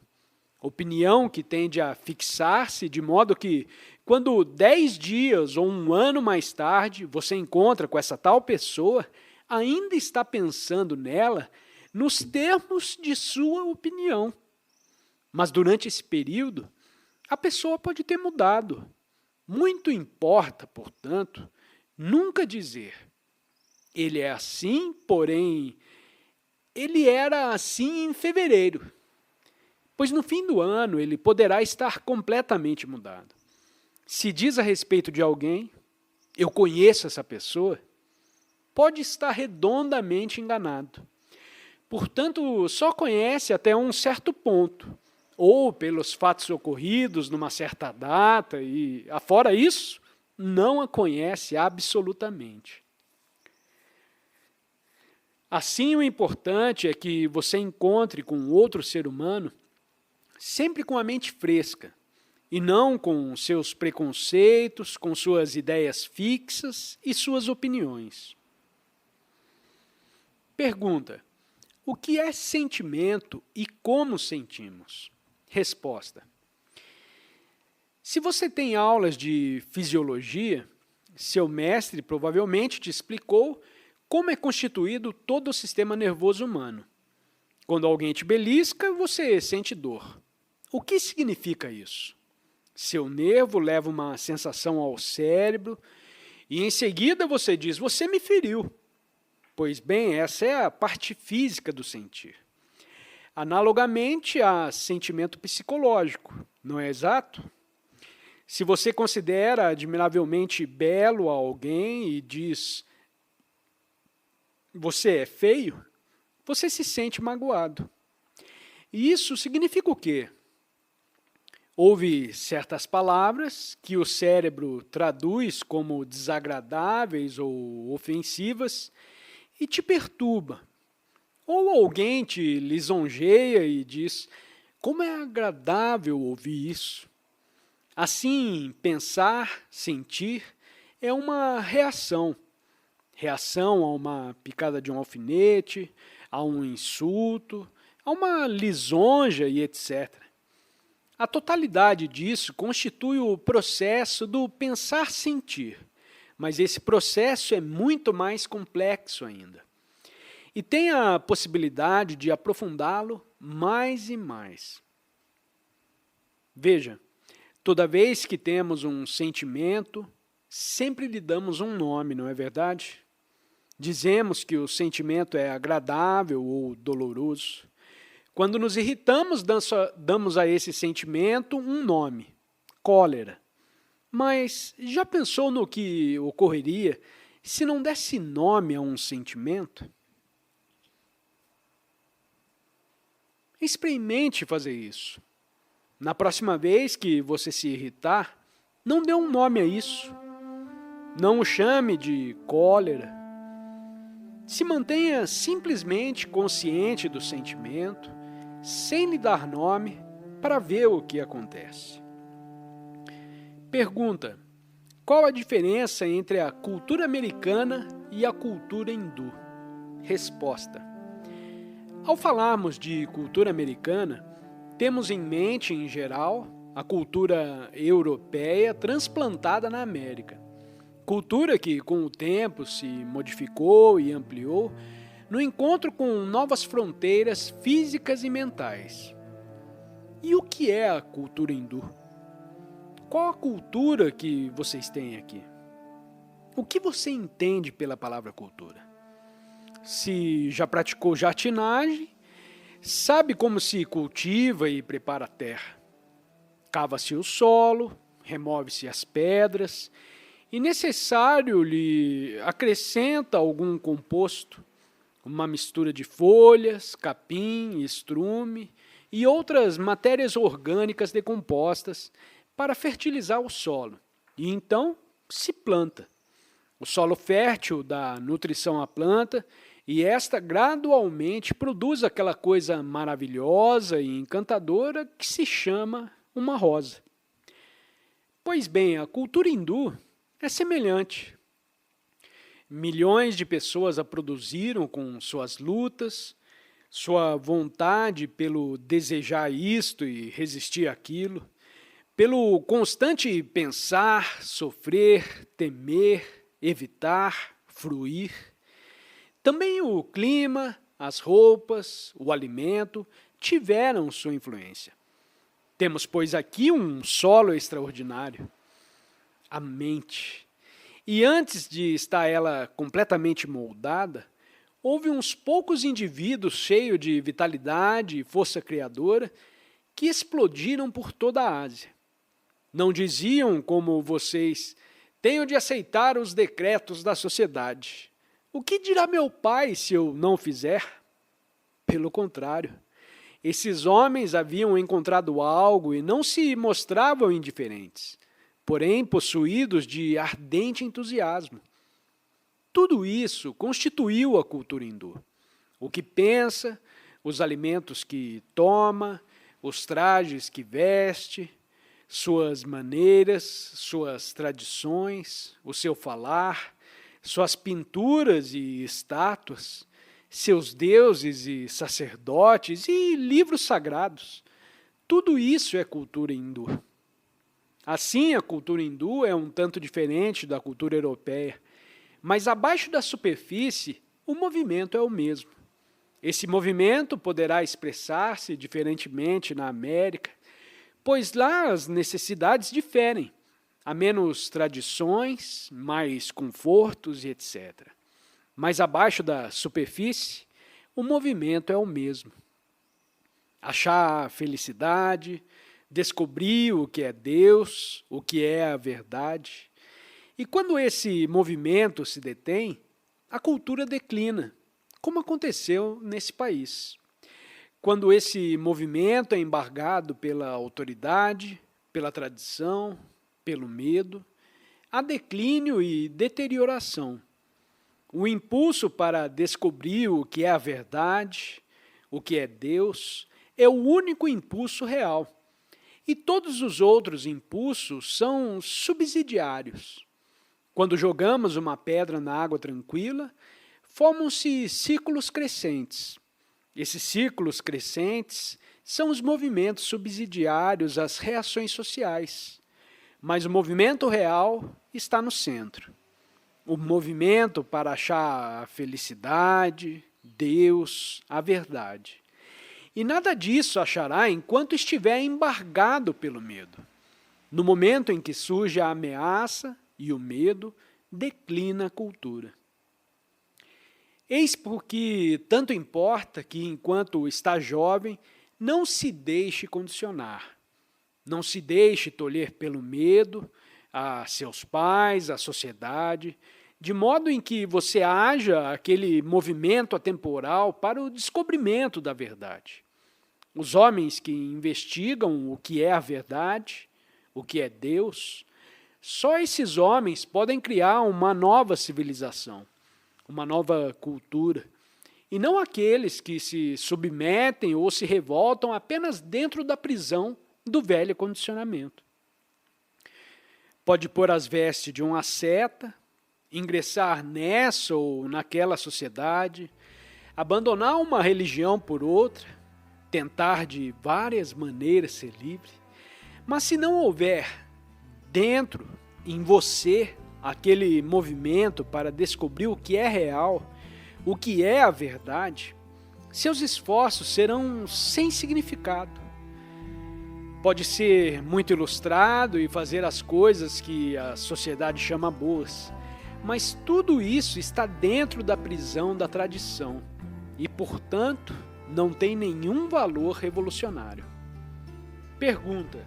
Opinião que tende a fixar-se de modo que, quando 10 dias ou um ano mais tarde você encontra com essa tal pessoa, ainda está pensando nela nos termos de sua opinião. Mas durante esse período, a pessoa pode ter mudado. Muito importa, portanto, nunca dizer, ele é assim, porém, ele era assim em fevereiro. Pois no fim do ano ele poderá estar completamente mudado. Se diz a respeito de alguém, eu conheço essa pessoa, pode estar redondamente enganado. Portanto, só conhece até um certo ponto, ou pelos fatos ocorridos numa certa data, e, afora isso, não a conhece absolutamente. Assim, o importante é que você encontre com outro ser humano sempre com a mente fresca, e não com seus preconceitos, com suas ideias fixas e suas opiniões. Pergunta: o que é sentimento e como sentimos? Resposta: se você tem aulas de fisiologia, seu mestre provavelmente te explicou como é constituído todo o sistema nervoso humano. Quando alguém te belisca, você sente dor. O que significa isso? Seu nervo leva uma sensação ao cérebro e em seguida você diz, você me feriu. Pois bem, essa é a parte física do sentir. Analogamente a sentimento psicológico, não é exato? Se você considera admiravelmente belo alguém e diz, você é feio, você se sente magoado. E isso significa o quê? Houve certas palavras que o cérebro traduz como desagradáveis ou ofensivas e te perturba. Ou alguém te lisonjeia e diz, como é agradável ouvir isso. Assim, pensar, sentir, é uma reação. Reação a uma picada de um alfinete, a um insulto, a uma lisonja e etc. A totalidade disso constitui o processo do pensar-sentir, mas esse processo é muito mais complexo ainda. E tem a possibilidade de aprofundá-lo mais e mais. Veja, toda vez que temos um sentimento, sempre lhe damos um nome, não é verdade? Dizemos que o sentimento é agradável ou doloroso. Quando nos irritamos, damos a esse sentimento um nome: cólera. Mas já pensou no que ocorreria se não desse nome a um sentimento? Experimente fazer isso. Na próxima vez que você se irritar, não dê um nome a isso. Não o chame de cólera. Se mantenha simplesmente consciente do sentimento, sem lhe dar nome, para ver o que acontece. Pergunta: qual a diferença entre a cultura americana e a cultura hindu? Resposta: ao falarmos de cultura americana, temos em mente, em geral, a cultura europeia transplantada na América. Cultura que, com o tempo, se modificou e ampliou no encontro com novas fronteiras físicas e mentais. E o que é a cultura hindu? Qual a cultura que vocês têm aqui? O que você entende pela palavra cultura? Se já praticou jardinagem, sabe como se cultiva e prepara a terra. Cava-se o solo, remove-se as pedras, e necessário lhe acrescenta algum composto, uma mistura de folhas, capim, estrume e outras matérias orgânicas decompostas para fertilizar o solo. E então se planta. O solo fértil dá nutrição à planta e esta gradualmente produz aquela coisa maravilhosa e encantadora que se chama uma rosa. Pois bem, a cultura hindu é semelhante. Milhões de pessoas a produziram com suas lutas, sua vontade pelo desejar isto e resistir àquilo, pelo constante pensar, sofrer, temer, evitar, fruir. Também o clima, as roupas, o alimento tiveram sua influência. Temos, pois, aqui um solo extraordinário, a mente. E antes de estar ela completamente moldada, houve uns poucos indivíduos cheios de vitalidade e força criadora que explodiram por toda a Ásia. Não diziam como vocês: tenho de aceitar os decretos da sociedade. O que dirá meu pai se eu não fizer? Pelo contrário, esses homens haviam encontrado algo e não se mostravam indiferentes, porém possuídos de ardente entusiasmo. Tudo isso constituiu a cultura hindu. O que pensa, os alimentos que toma, os trajes que veste, suas maneiras, suas tradições, o seu falar, suas pinturas e estátuas, seus deuses e sacerdotes e livros sagrados. Tudo isso é cultura hindu. Assim, a cultura hindu é um tanto diferente da cultura europeia, mas abaixo da superfície, o movimento é o mesmo. Esse movimento poderá expressar-se diferentemente na América, pois lá as necessidades diferem. Há menos tradições, mais confortos e etc. Mas abaixo da superfície, o movimento é o mesmo. Achar a felicidade, descobrir o que é Deus, o que é a verdade. E quando esse movimento se detém, a cultura declina, como aconteceu nesse país. Quando esse movimento é embargado pela autoridade, pela tradição, pelo medo, há declínio e deterioração. O impulso para descobrir o que é a verdade, o que é Deus, é o único impulso real. E todos os outros impulsos são subsidiários. Quando jogamos uma pedra na água tranquila, formam-se círculos crescentes. Esses círculos crescentes são os movimentos subsidiários às reações sociais. Mas o movimento real está no centro. O movimento para achar a felicidade, Deus, a verdade. E nada disso achará enquanto estiver embargado pelo medo. No momento em que surge a ameaça e o medo, declina a cultura. Eis porque tanto importa que, enquanto está jovem, não se deixe condicionar, não se deixe tolher pelo medo a seus pais, a sociedade, de modo em que você haja aquele movimento atemporal para o descobrimento da verdade. Os homens que investigam o que é a verdade, o que é Deus, só esses homens podem criar uma nova civilização, uma nova cultura, e não aqueles que se submetem ou se revoltam apenas dentro da prisão do velho condicionamento. Pode pôr as vestes de um asceta, ingressar nessa ou naquela sociedade, abandonar uma religião por outra, tentar de várias maneiras ser livre, mas se não houver dentro, em você, aquele movimento para descobrir o que é real, o que é a verdade, seus esforços serão sem significado. Pode ser muito ilustrado e fazer as coisas que a sociedade chama boas, mas tudo isso está dentro da prisão da tradição e, portanto, não tem nenhum valor revolucionário. Pergunta: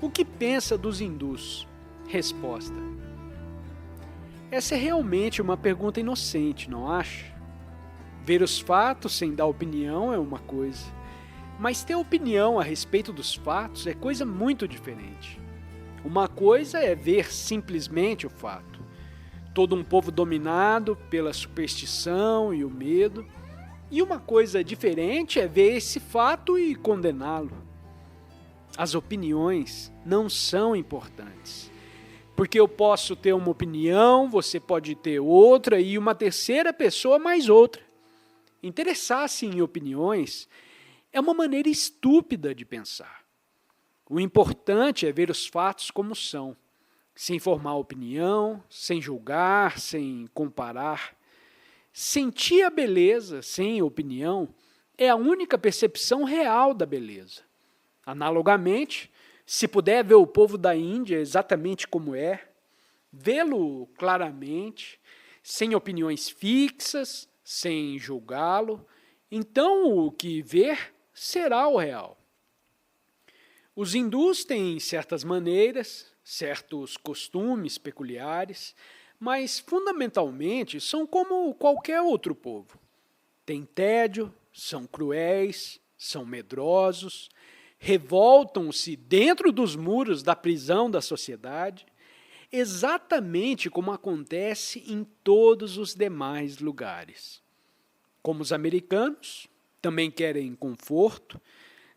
o que pensa dos hindus? Resposta: essa é realmente uma pergunta inocente, não acha? Ver os fatos sem dar opinião é uma coisa, mas ter opinião a respeito dos fatos é coisa muito diferente. Uma coisa é ver simplesmente o fato. Todo um povo dominado pela superstição e o medo, e uma coisa diferente é ver esse fato e condená-lo. As opiniões não são importantes, porque eu posso ter uma opinião, você pode ter outra e uma terceira pessoa mais outra. Interessar-se em opiniões é uma maneira estúpida de pensar. O importante é ver os fatos como são, sem formar opinião, sem julgar, sem comparar. Sentir a beleza sem opinião é a única percepção real da beleza. Analogamente, se puder ver o povo da Índia exatamente como é, vê-lo claramente, sem opiniões fixas, sem julgá-lo, então o que ver será o real. Os hindus têm certas maneiras, certos costumes peculiares, mas fundamentalmente são como qualquer outro povo. Têm tédio, são cruéis, são medrosos, revoltam-se dentro dos muros da prisão da sociedade, exatamente como acontece em todos os demais lugares. Como os americanos, também querem conforto,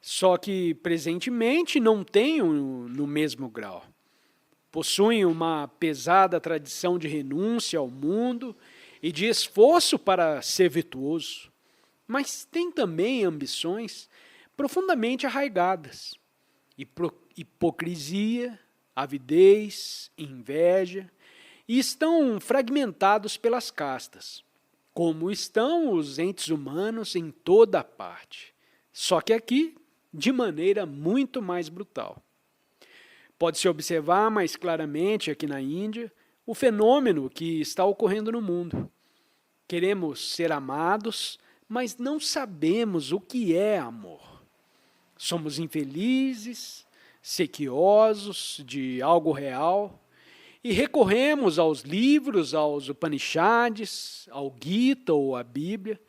só que presentemente não têm no mesmo grau. Possuem uma pesada tradição de renúncia ao mundo e de esforço para ser virtuoso, mas têm também ambições profundamente arraigadas, hipocrisia, avidez, inveja, e estão fragmentados pelas castas, como estão os entes humanos em toda a parte, só que aqui de maneira muito mais brutal. Pode-se observar mais claramente aqui na Índia o fenômeno que está ocorrendo no mundo. Queremos ser amados, mas não sabemos o que é amor. Somos infelizes, sequiosos de algo real, e recorremos aos livros, aos Upanishads, ao Gita ou à Bíblia,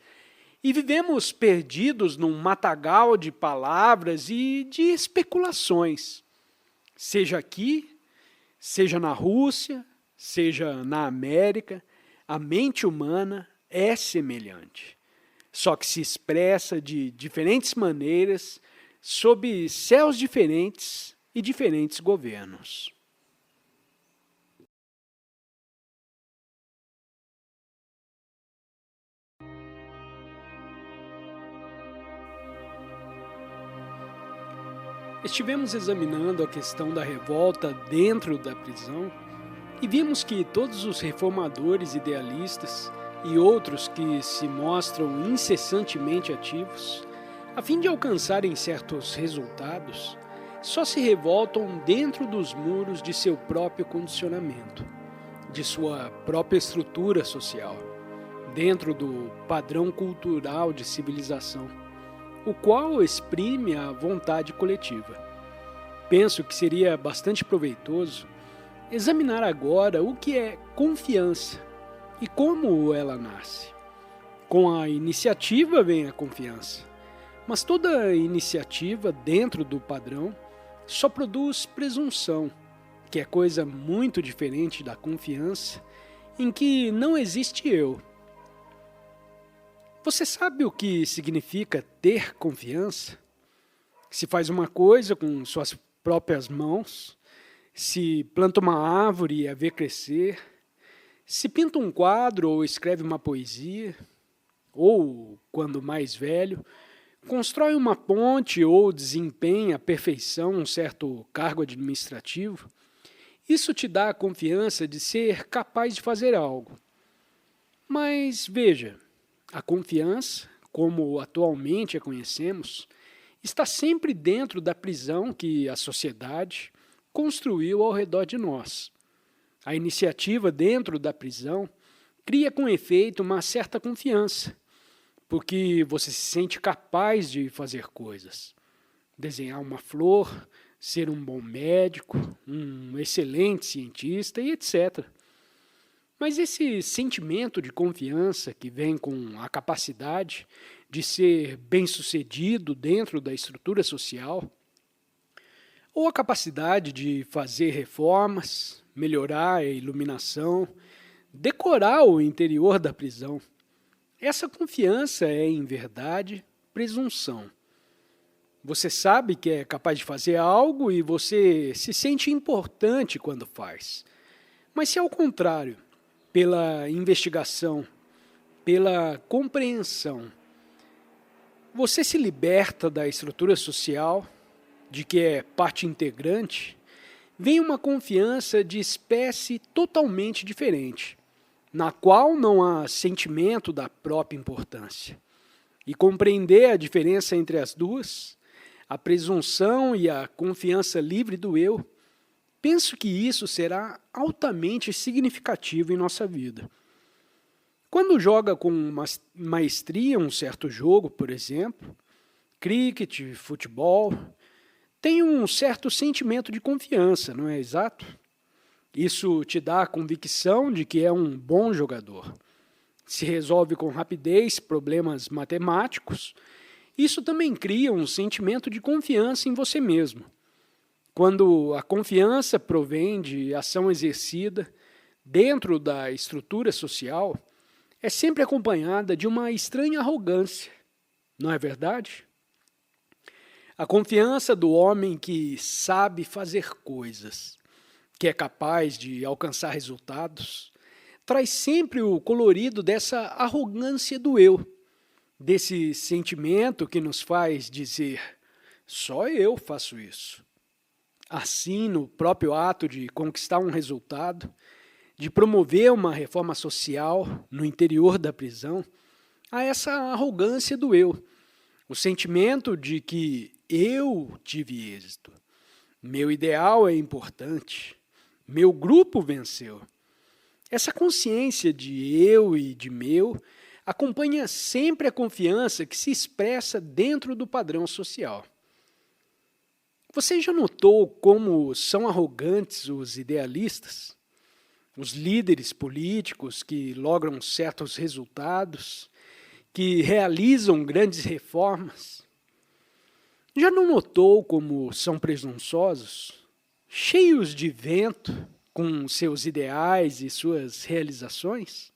e vivemos perdidos num matagal de palavras e de especulações. Seja aqui, seja na Rússia, seja na América, a mente humana é semelhante, só que se expressa de diferentes maneiras, sob céus diferentes e diferentes governos. Estivemos examinando a questão da revolta dentro da prisão e vimos que todos os reformadores idealistas e outros que se mostram incessantemente ativos, a fim de alcançarem certos resultados, só se revoltam dentro dos muros de seu próprio condicionamento, de sua própria estrutura social, dentro do padrão cultural de civilização, o qual exprime a vontade coletiva. Penso que seria bastante proveitoso examinar agora o que é confiança e como ela nasce. Com a iniciativa vem a confiança, mas toda iniciativa dentro do padrão só produz presunção, que é coisa muito diferente da confiança, em que não existe eu. Você sabe o que significa ter confiança? Se faz uma coisa com suas próprias mãos, se planta uma árvore e a vê crescer, se pinta um quadro ou escreve uma poesia, ou, quando mais velho, constrói uma ponte ou desempenha à perfeição um certo cargo administrativo, isso te dá a confiança de ser capaz de fazer algo. Mas veja, a confiança, como atualmente a conhecemos, está sempre dentro da prisão que a sociedade construiu ao redor de nós. A iniciativa dentro da prisão cria com efeito uma certa confiança, porque você se sente capaz de fazer coisas. Desenhar uma flor, ser um bom médico, um excelente cientista e etc. Mas esse sentimento de confiança que vem com a capacidade de ser bem-sucedido dentro da estrutura social, ou a capacidade de fazer reformas, melhorar a iluminação, decorar o interior da prisão, essa confiança é, em verdade, presunção. Você sabe que é capaz de fazer algo e você se sente importante quando faz. Mas se ao contrário, pela investigação, pela compreensão, você se liberta da estrutura social, de que é parte integrante, vem uma confiança de espécie totalmente diferente, na qual não há sentimento da própria importância. E compreender a diferença entre as duas, a presunção e a confiança livre do eu, penso que isso será altamente significativo em nossa vida. Quando joga com maestria um certo jogo, por exemplo, cricket, futebol, tem um certo sentimento de confiança, não é exato? Isso te dá a convicção de que é um bom jogador. Se resolve com rapidez problemas matemáticos, isso também cria um sentimento de confiança em você mesmo. Quando a confiança provém de ação exercida dentro da estrutura social, é sempre acompanhada de uma estranha arrogância, não é verdade? A confiança do homem que sabe fazer coisas, que é capaz de alcançar resultados, traz sempre o colorido dessa arrogância do eu, desse sentimento que nos faz dizer, só eu faço isso. Assim, no próprio ato de conquistar um resultado, de promover uma reforma social no interior da prisão, há essa arrogância do eu, o sentimento de que eu tive êxito, meu ideal é importante, meu grupo venceu. Essa consciência de eu e de meu acompanha sempre a confiança que se expressa dentro do padrão social. Você já notou como são arrogantes os idealistas? Os líderes políticos que logram certos resultados, que realizam grandes reformas? Já não notou como são presunçosos, cheios de vento com seus ideais e suas realizações?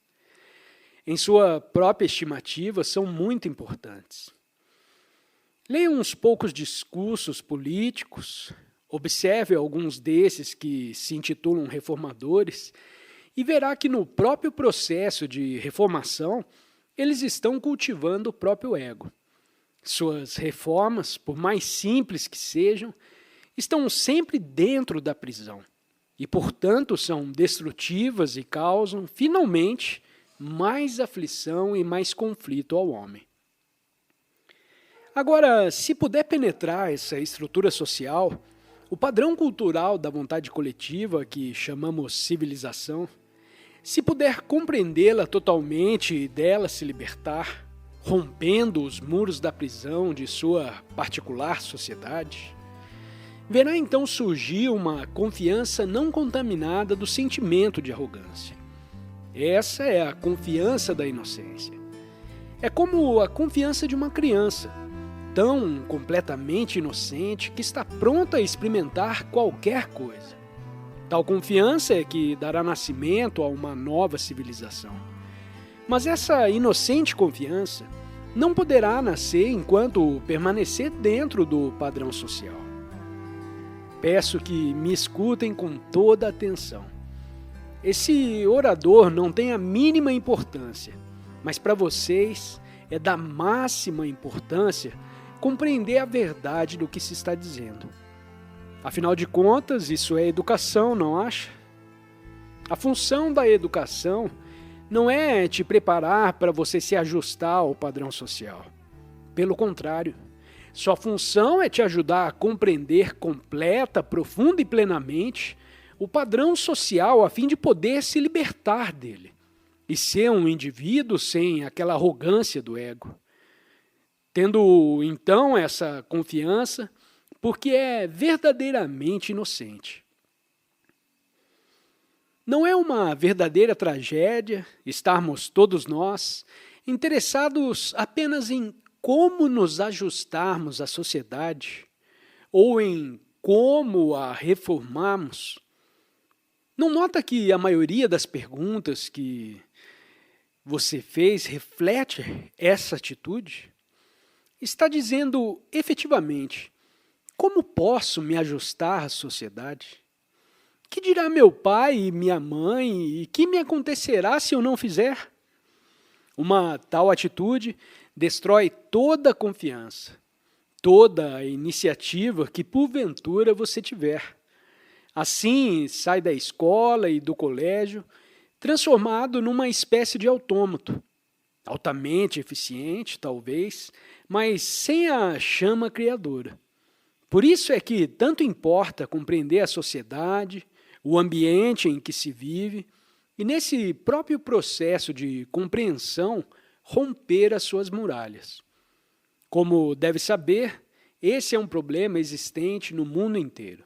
Em sua própria estimativa, são muito importantes. Leia uns poucos discursos políticos, observe alguns desses que se intitulam reformadores e verá que no próprio processo de reformação, eles estão cultivando o próprio ego. Suas reformas, por mais simples que sejam, estão sempre dentro da prisão e, portanto, são destrutivas e causam, finalmente, mais aflição e mais conflito ao homem. Agora, se puder penetrar essa estrutura social, o padrão cultural da vontade coletiva, que chamamos civilização, Se puder compreendê-la totalmente e dela se libertar, rompendo os muros da prisão de sua particular sociedade, verá então surgir uma confiança não contaminada do sentimento de arrogância. Essa é a confiança da inocência. É como a confiança de uma criança, tão completamente inocente que está pronta a experimentar qualquer coisa. Tal confiança é que dará nascimento a uma nova civilização. Mas essa inocente confiança não poderá nascer enquanto permanecer dentro do padrão social. Peço que me escutem com toda atenção. Esse orador não tem a mínima importância, mas para vocês é da máxima importância compreender a verdade do que se está dizendo. Afinal de contas, isso é educação, não acha? A função da educação não é te preparar para você se ajustar ao padrão social. Pelo contrário, sua função é te ajudar a compreender completa, profunda e plenamente o padrão social a fim de poder se libertar dele e ser um indivíduo sem aquela arrogância do ego. Tendo então essa confiança, porque é verdadeiramente inocente. Não é uma verdadeira tragédia estarmos todos nós interessados apenas em como nos ajustarmos à sociedade ou em como a reformarmos? Não nota que a maioria das perguntas que você fez reflete essa atitude? Está dizendo efetivamente: como posso me ajustar à sociedade? Que dirá meu pai e minha mãe e que me acontecerá se eu não fizer? Uma tal atitude destrói toda a confiança, toda a iniciativa que porventura você tiver. Assim, sai da escola e do colégio transformado numa espécie de autômato, altamente eficiente, talvez, mas sem a chama criadora. Por isso é que tanto importa compreender a sociedade, o ambiente em que se vive, e nesse próprio processo de compreensão, romper as suas muralhas. Como deve saber, esse é um problema existente no mundo inteiro.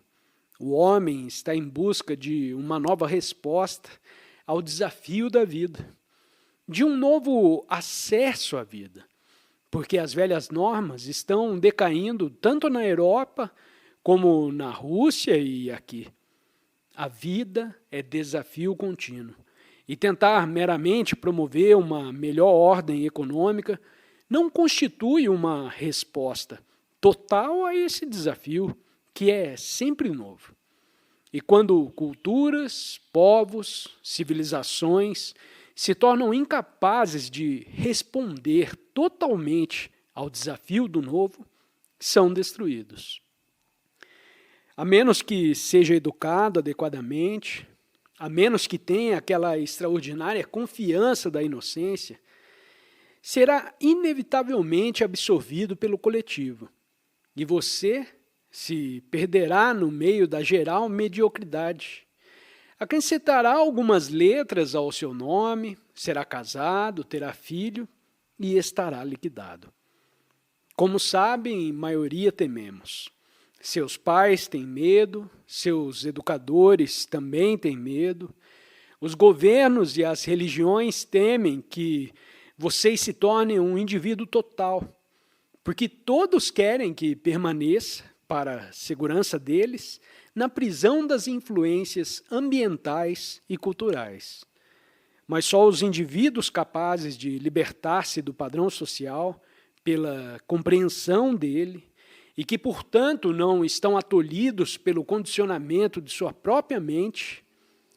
O homem está em busca de uma nova resposta ao desafio da vida, de um novo acesso à vida, porque as velhas normas estão decaindo tanto na Europa como na Rússia e aqui. A vida é desafio contínuo, e tentar meramente promover uma melhor ordem econômica não constitui uma resposta total a esse desafio, que é sempre novo. E quando culturas, povos, civilizações se tornam incapazes de responder totalmente ao desafio do novo, são destruídos. A menos que seja educado adequadamente, a menos que tenha aquela extraordinária confiança da inocência, será inevitavelmente absorvido pelo coletivo. E você se perderá no meio da geral mediocridade. Acrescentará algumas letras ao seu nome, será casado, terá filho e estará liquidado. Como sabem, maioria tememos. Seus pais têm medo, seus educadores também têm medo, os governos e as religiões temem que vocês se tornem um indivíduo total, porque todos querem que permaneça, para a segurança deles, na prisão das influências ambientais e culturais. Mas só os indivíduos capazes de libertar-se do padrão social pela compreensão dele e que, portanto, não estão atolhidos pelo condicionamento de sua própria mente,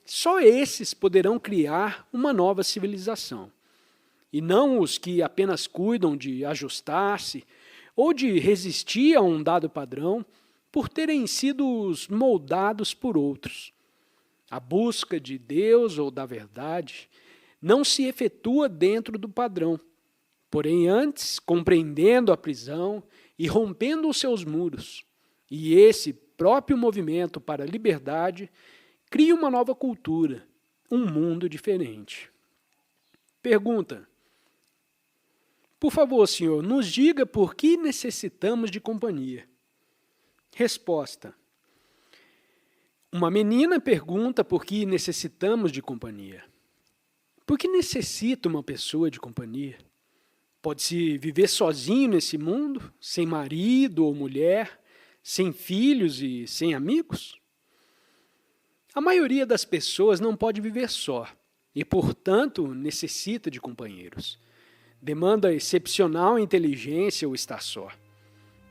só esses poderão criar uma nova civilização. E não os que apenas cuidam de ajustar-se ou de resistir a um dado padrão por terem sido moldados por outros. A busca de Deus ou da verdade não se efetua dentro do padrão, porém antes, compreendendo a prisão e rompendo os seus muros. E esse próprio movimento para a liberdade cria uma nova cultura, um mundo diferente. Pergunta: por favor, senhor, nos diga por que necessitamos de companhia. Resposta: uma menina pergunta por que necessitamos de companhia. Por que necessita uma pessoa de companhia? Pode-se viver sozinho nesse mundo, sem marido ou mulher, sem filhos e sem amigos? A maioria das pessoas não pode viver só e, portanto, necessita de companheiros. Demanda excepcional inteligência o estar só.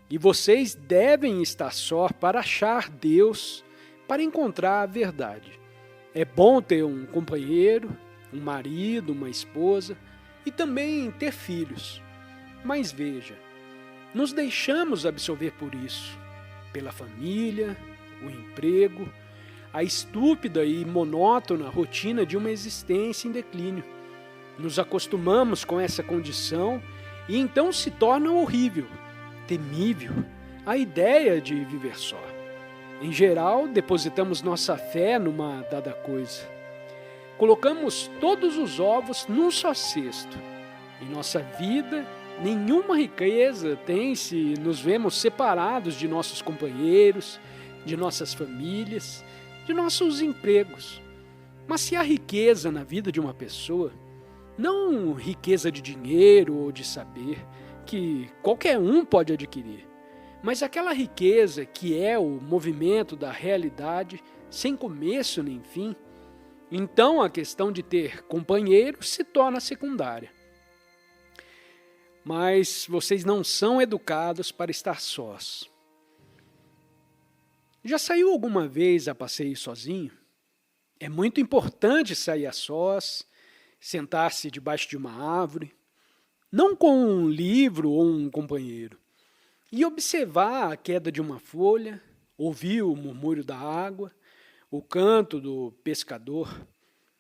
E vocês devem estar só para achar Deus, para encontrar a verdade. É bom ter um companheiro, um marido, uma esposa e também ter filhos. Mas veja, nos deixamos absorver por isso, pela família, o emprego, a estúpida e monótona rotina de uma existência em declínio. Nos acostumamos com essa condição e então se torna horrível, temível, a ideia de viver só. Em geral, depositamos nossa fé numa dada coisa. Colocamos todos os ovos num só cesto. Em nossa vida, nenhuma riqueza tem se nos vemos separados de nossos companheiros, de nossas famílias, de nossos empregos. Mas se há riqueza na vida de uma pessoa, não riqueza de dinheiro ou de saber, que qualquer um pode adquirir, mas aquela riqueza que é o movimento da realidade sem começo nem fim, então a questão de ter companheiro se torna secundária. Mas vocês não são educados para estar sós. Já saiu alguma vez a passeio sozinho? É muito importante sair a sós, sentar-se debaixo de uma árvore, não com um livro ou um companheiro, e observar a queda de uma folha, ouvir o murmúrio da água, o canto do pescador,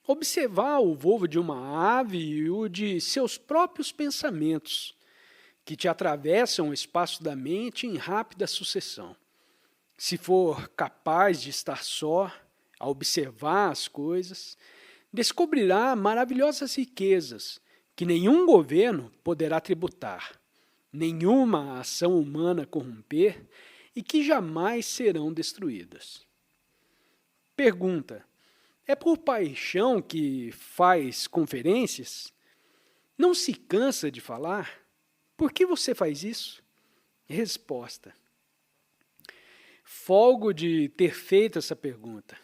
observar o voo de uma ave e o de seus próprios pensamentos, que te atravessam o espaço da mente em rápida sucessão. Se for capaz de estar só, a observar as coisas, descobrirá maravilhosas riquezas que nenhum governo poderá tributar, nenhuma ação humana corromper e que jamais serão destruídas. Pergunta: é por paixão que faz conferências? Não se cansa de falar? Por que você faz isso? Resposta: folgo de ter feito essa pergunta.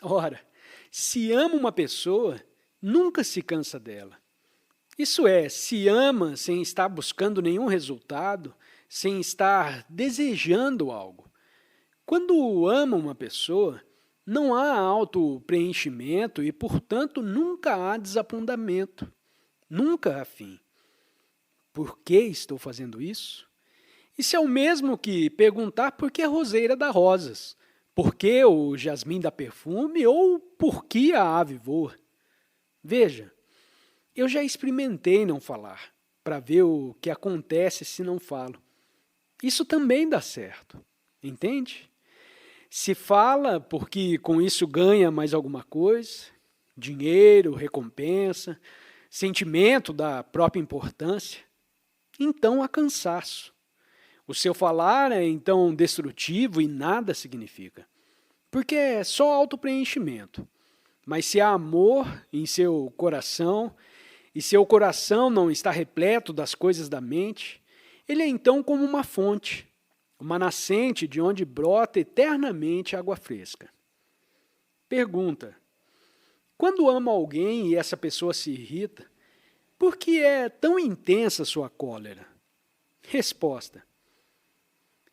Ora, se ama uma pessoa, nunca se cansa dela. Isso é, se ama sem estar buscando nenhum resultado, sem estar desejando algo. Quando ama uma pessoa, não há auto-preenchimento e, portanto, nunca há desapontamento, nunca há fim. Por que estou fazendo isso? Isso é o mesmo que perguntar por que a roseira dá rosas, por que o jasmim dá perfume ou por que a ave voa. Veja, eu já experimentei não falar, para ver o que acontece se não falo. Isso também dá certo, entende? Se fala porque com isso ganha mais alguma coisa, dinheiro, recompensa, sentimento da própria importância, então há cansaço. O seu falar é então destrutivo e nada significa, porque é só autopreenchimento. Mas se há amor em seu coração, e seu coração não está repleto das coisas da mente, ele é então como uma fonte, uma nascente de onde brota eternamente água fresca. Pergunta: quando ama alguém e essa pessoa se irrita, por que é tão intensa sua cólera? Resposta: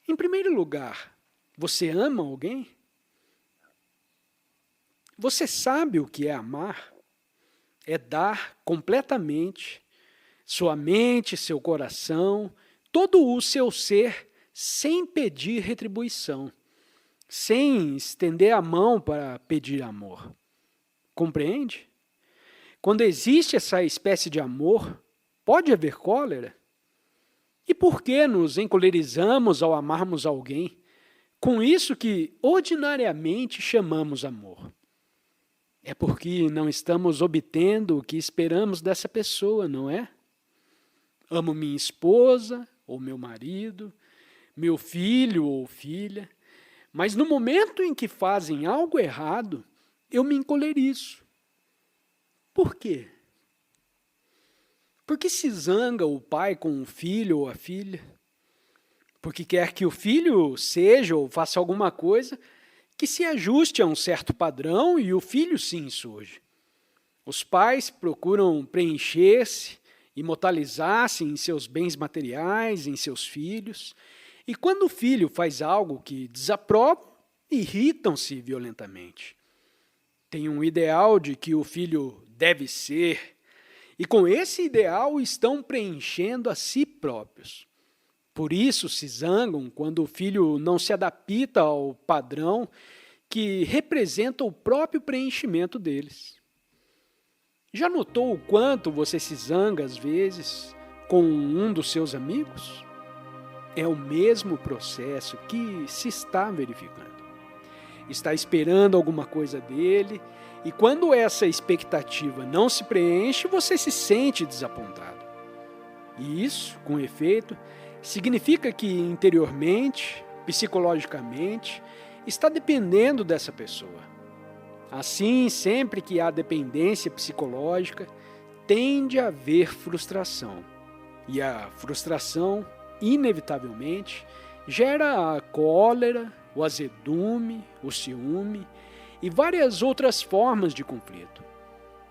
em primeiro lugar, você ama alguém? Você sabe o que é amar? É dar completamente sua mente, seu coração, todo o seu ser, sem pedir retribuição, sem estender a mão para pedir amor. Compreende? Quando existe essa espécie de amor, pode haver cólera? E por que nos encolerizamos ao amarmos alguém, com isso que ordinariamente chamamos amor? É porque não estamos obtendo o que esperamos dessa pessoa, não é? Amo minha esposa ou meu marido, meu filho ou filha, mas no momento em que fazem algo errado, eu me encolerizo. Por quê? Porque se zanga o pai com o filho ou a filha? Porque quer que o filho seja ou faça alguma coisa que se ajuste a um certo padrão e o filho se insurge. Os pais procuram preencher-se, imortalizar-se em seus bens materiais, em seus filhos, e quando o filho faz algo que desaprovam, irritam-se violentamente. Tem um ideal de que o filho deve ser, e com esse ideal estão preenchendo a si próprios. Por isso se zangam quando o filho não se adapta ao padrão que representa o próprio preenchimento deles. Já notou o quanto você se zanga às vezes com um dos seus amigos? É o mesmo processo que se está verificando. Está esperando alguma coisa dele e quando essa expectativa não se preenche, você se sente desapontado. E isso, com efeito, significa que interiormente, psicologicamente, está dependendo dessa pessoa. Assim, sempre que há dependência psicológica, tende a haver frustração. E a frustração, inevitavelmente, gera a cólera, o azedume, o ciúme e várias outras formas de conflito.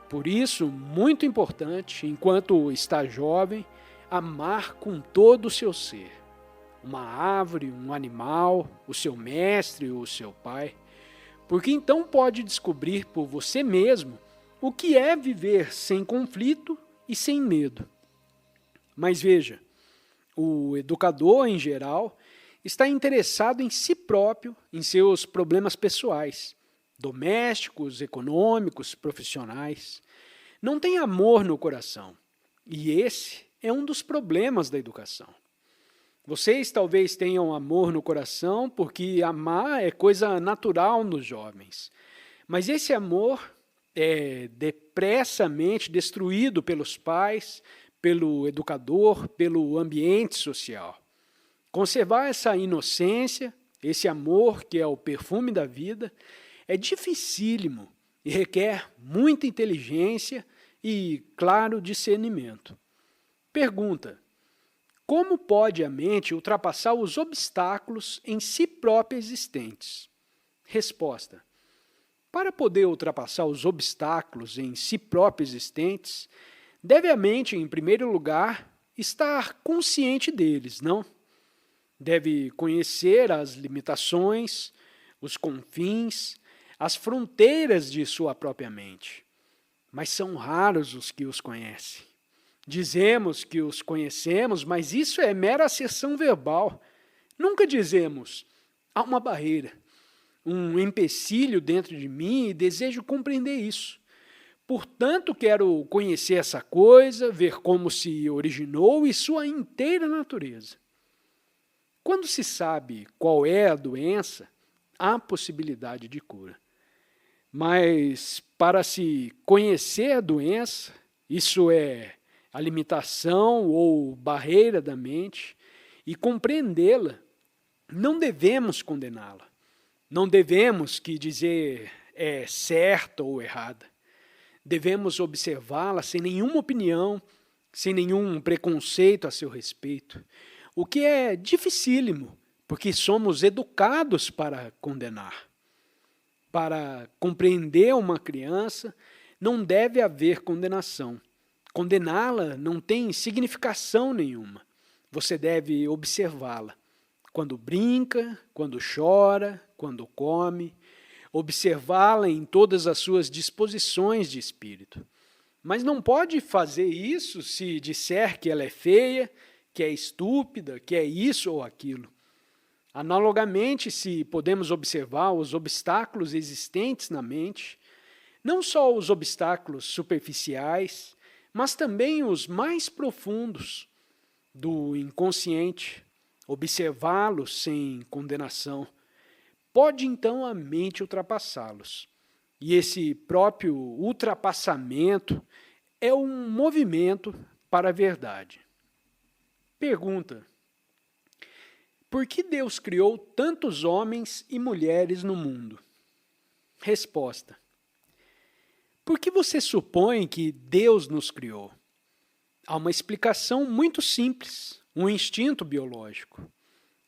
Por isso, muito importante, enquanto está jovem, amar com todo o seu ser. Uma árvore, um animal, o seu mestre, o seu pai. Porque então pode descobrir por você mesmo o que é viver sem conflito e sem medo. Mas veja, o educador em geral está interessado em si próprio, em seus problemas pessoais, domésticos, econômicos, profissionais. Não tem amor no coração. E esse é um dos problemas da educação. Vocês talvez tenham amor no coração porque amar é coisa natural nos jovens. Mas esse amor é depressamente destruído pelos pais, pelo educador, pelo ambiente social. Conservar essa inocência, esse amor que é o perfume da vida, é dificílimo e requer muita inteligência e, claro, discernimento. Pergunta: como pode a mente ultrapassar os obstáculos em si própria existentes? Resposta: para poder ultrapassar os obstáculos em si própria existentes, deve a mente, em primeiro lugar, estar consciente deles, não? Deve conhecer as limitações, os confins, as fronteiras de sua própria mente. Mas são raros os que os conhecem. Dizemos que os conhecemos, mas isso é mera asserção verbal. Nunca dizemos, há uma barreira, um empecilho dentro de mim e desejo compreender isso. Portanto, quero conhecer essa coisa, ver como se originou e sua inteira natureza. Quando se sabe qual é a doença, há possibilidade de cura. Mas para se conhecer a doença, isso é a limitação ou barreira da mente, e compreendê-la, não devemos condená-la. Não devemos que dizer é certa ou errada. Devemos observá-la sem nenhuma opinião, sem nenhum preconceito a seu respeito, o que é dificílimo, porque somos educados para condenar. Para compreender uma criança, não deve haver condenação. Condená-la não tem significação nenhuma. Você deve observá-la. Quando brinca, quando chora, quando come, observá-la em todas as suas disposições de espírito. Mas não pode fazer isso se disser que ela é feia, que é estúpida, que é isso ou aquilo. Analogamente, se podemos observar os obstáculos existentes na mente, não só os obstáculos superficiais, mas também os mais profundos do inconsciente, observá-los sem condenação, pode então a mente ultrapassá-los. E esse próprio ultrapassamento é um movimento para a verdade. Pergunta: por que Deus criou tantos homens e mulheres no mundo? Resposta: por que você supõe que Deus nos criou? Há uma explicação muito simples, um instinto biológico.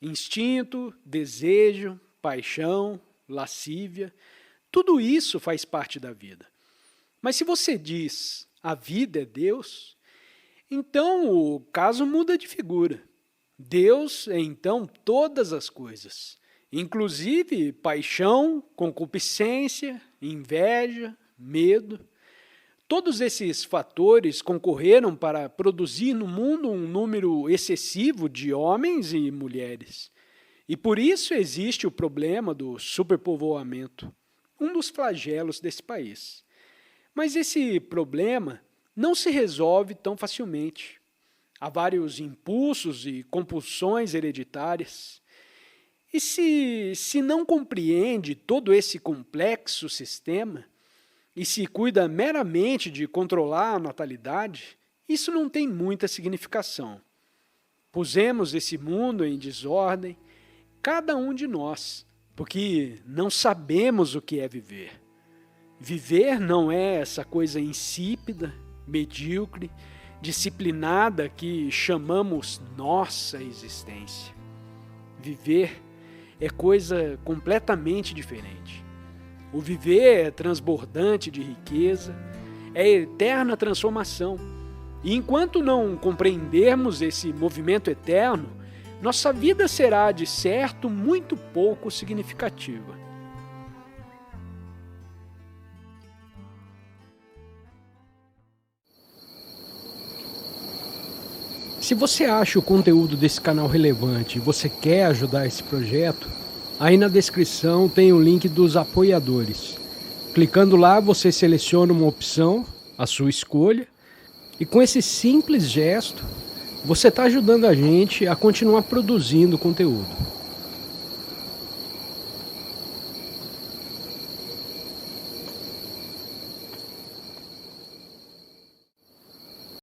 Instinto, desejo, paixão, lascívia, tudo isso faz parte da vida. Mas se você diz a vida é Deus, então o caso muda de figura. Deus é então todas as coisas, inclusive paixão, concupiscência, inveja, medo. Todos esses fatores concorreram para produzir no mundo um número excessivo de homens e mulheres. E por isso existe o problema do superpovoamento, um dos flagelos desse país. Mas esse problema não se resolve tão facilmente. Há vários impulsos e compulsões hereditárias. E se não compreende todo esse complexo sistema, e se cuida meramente de controlar a natalidade, isso não tem muita significação. Pusemos esse mundo em desordem, cada um de nós, porque não sabemos o que é viver. Viver não é essa coisa insípida, medíocre, disciplinada que chamamos nossa existência. Viver é coisa completamente diferente. O viver é transbordante de riqueza, é eterna transformação. E enquanto não compreendermos esse movimento eterno, nossa vida será, de certo, muito pouco significativa. Se você acha o conteúdo desse canal relevante e você quer ajudar esse projeto, aí na descrição tem o link dos apoiadores. Clicando lá, você seleciona uma opção, a sua escolha, e com esse simples gesto, você está ajudando a gente a continuar produzindo conteúdo.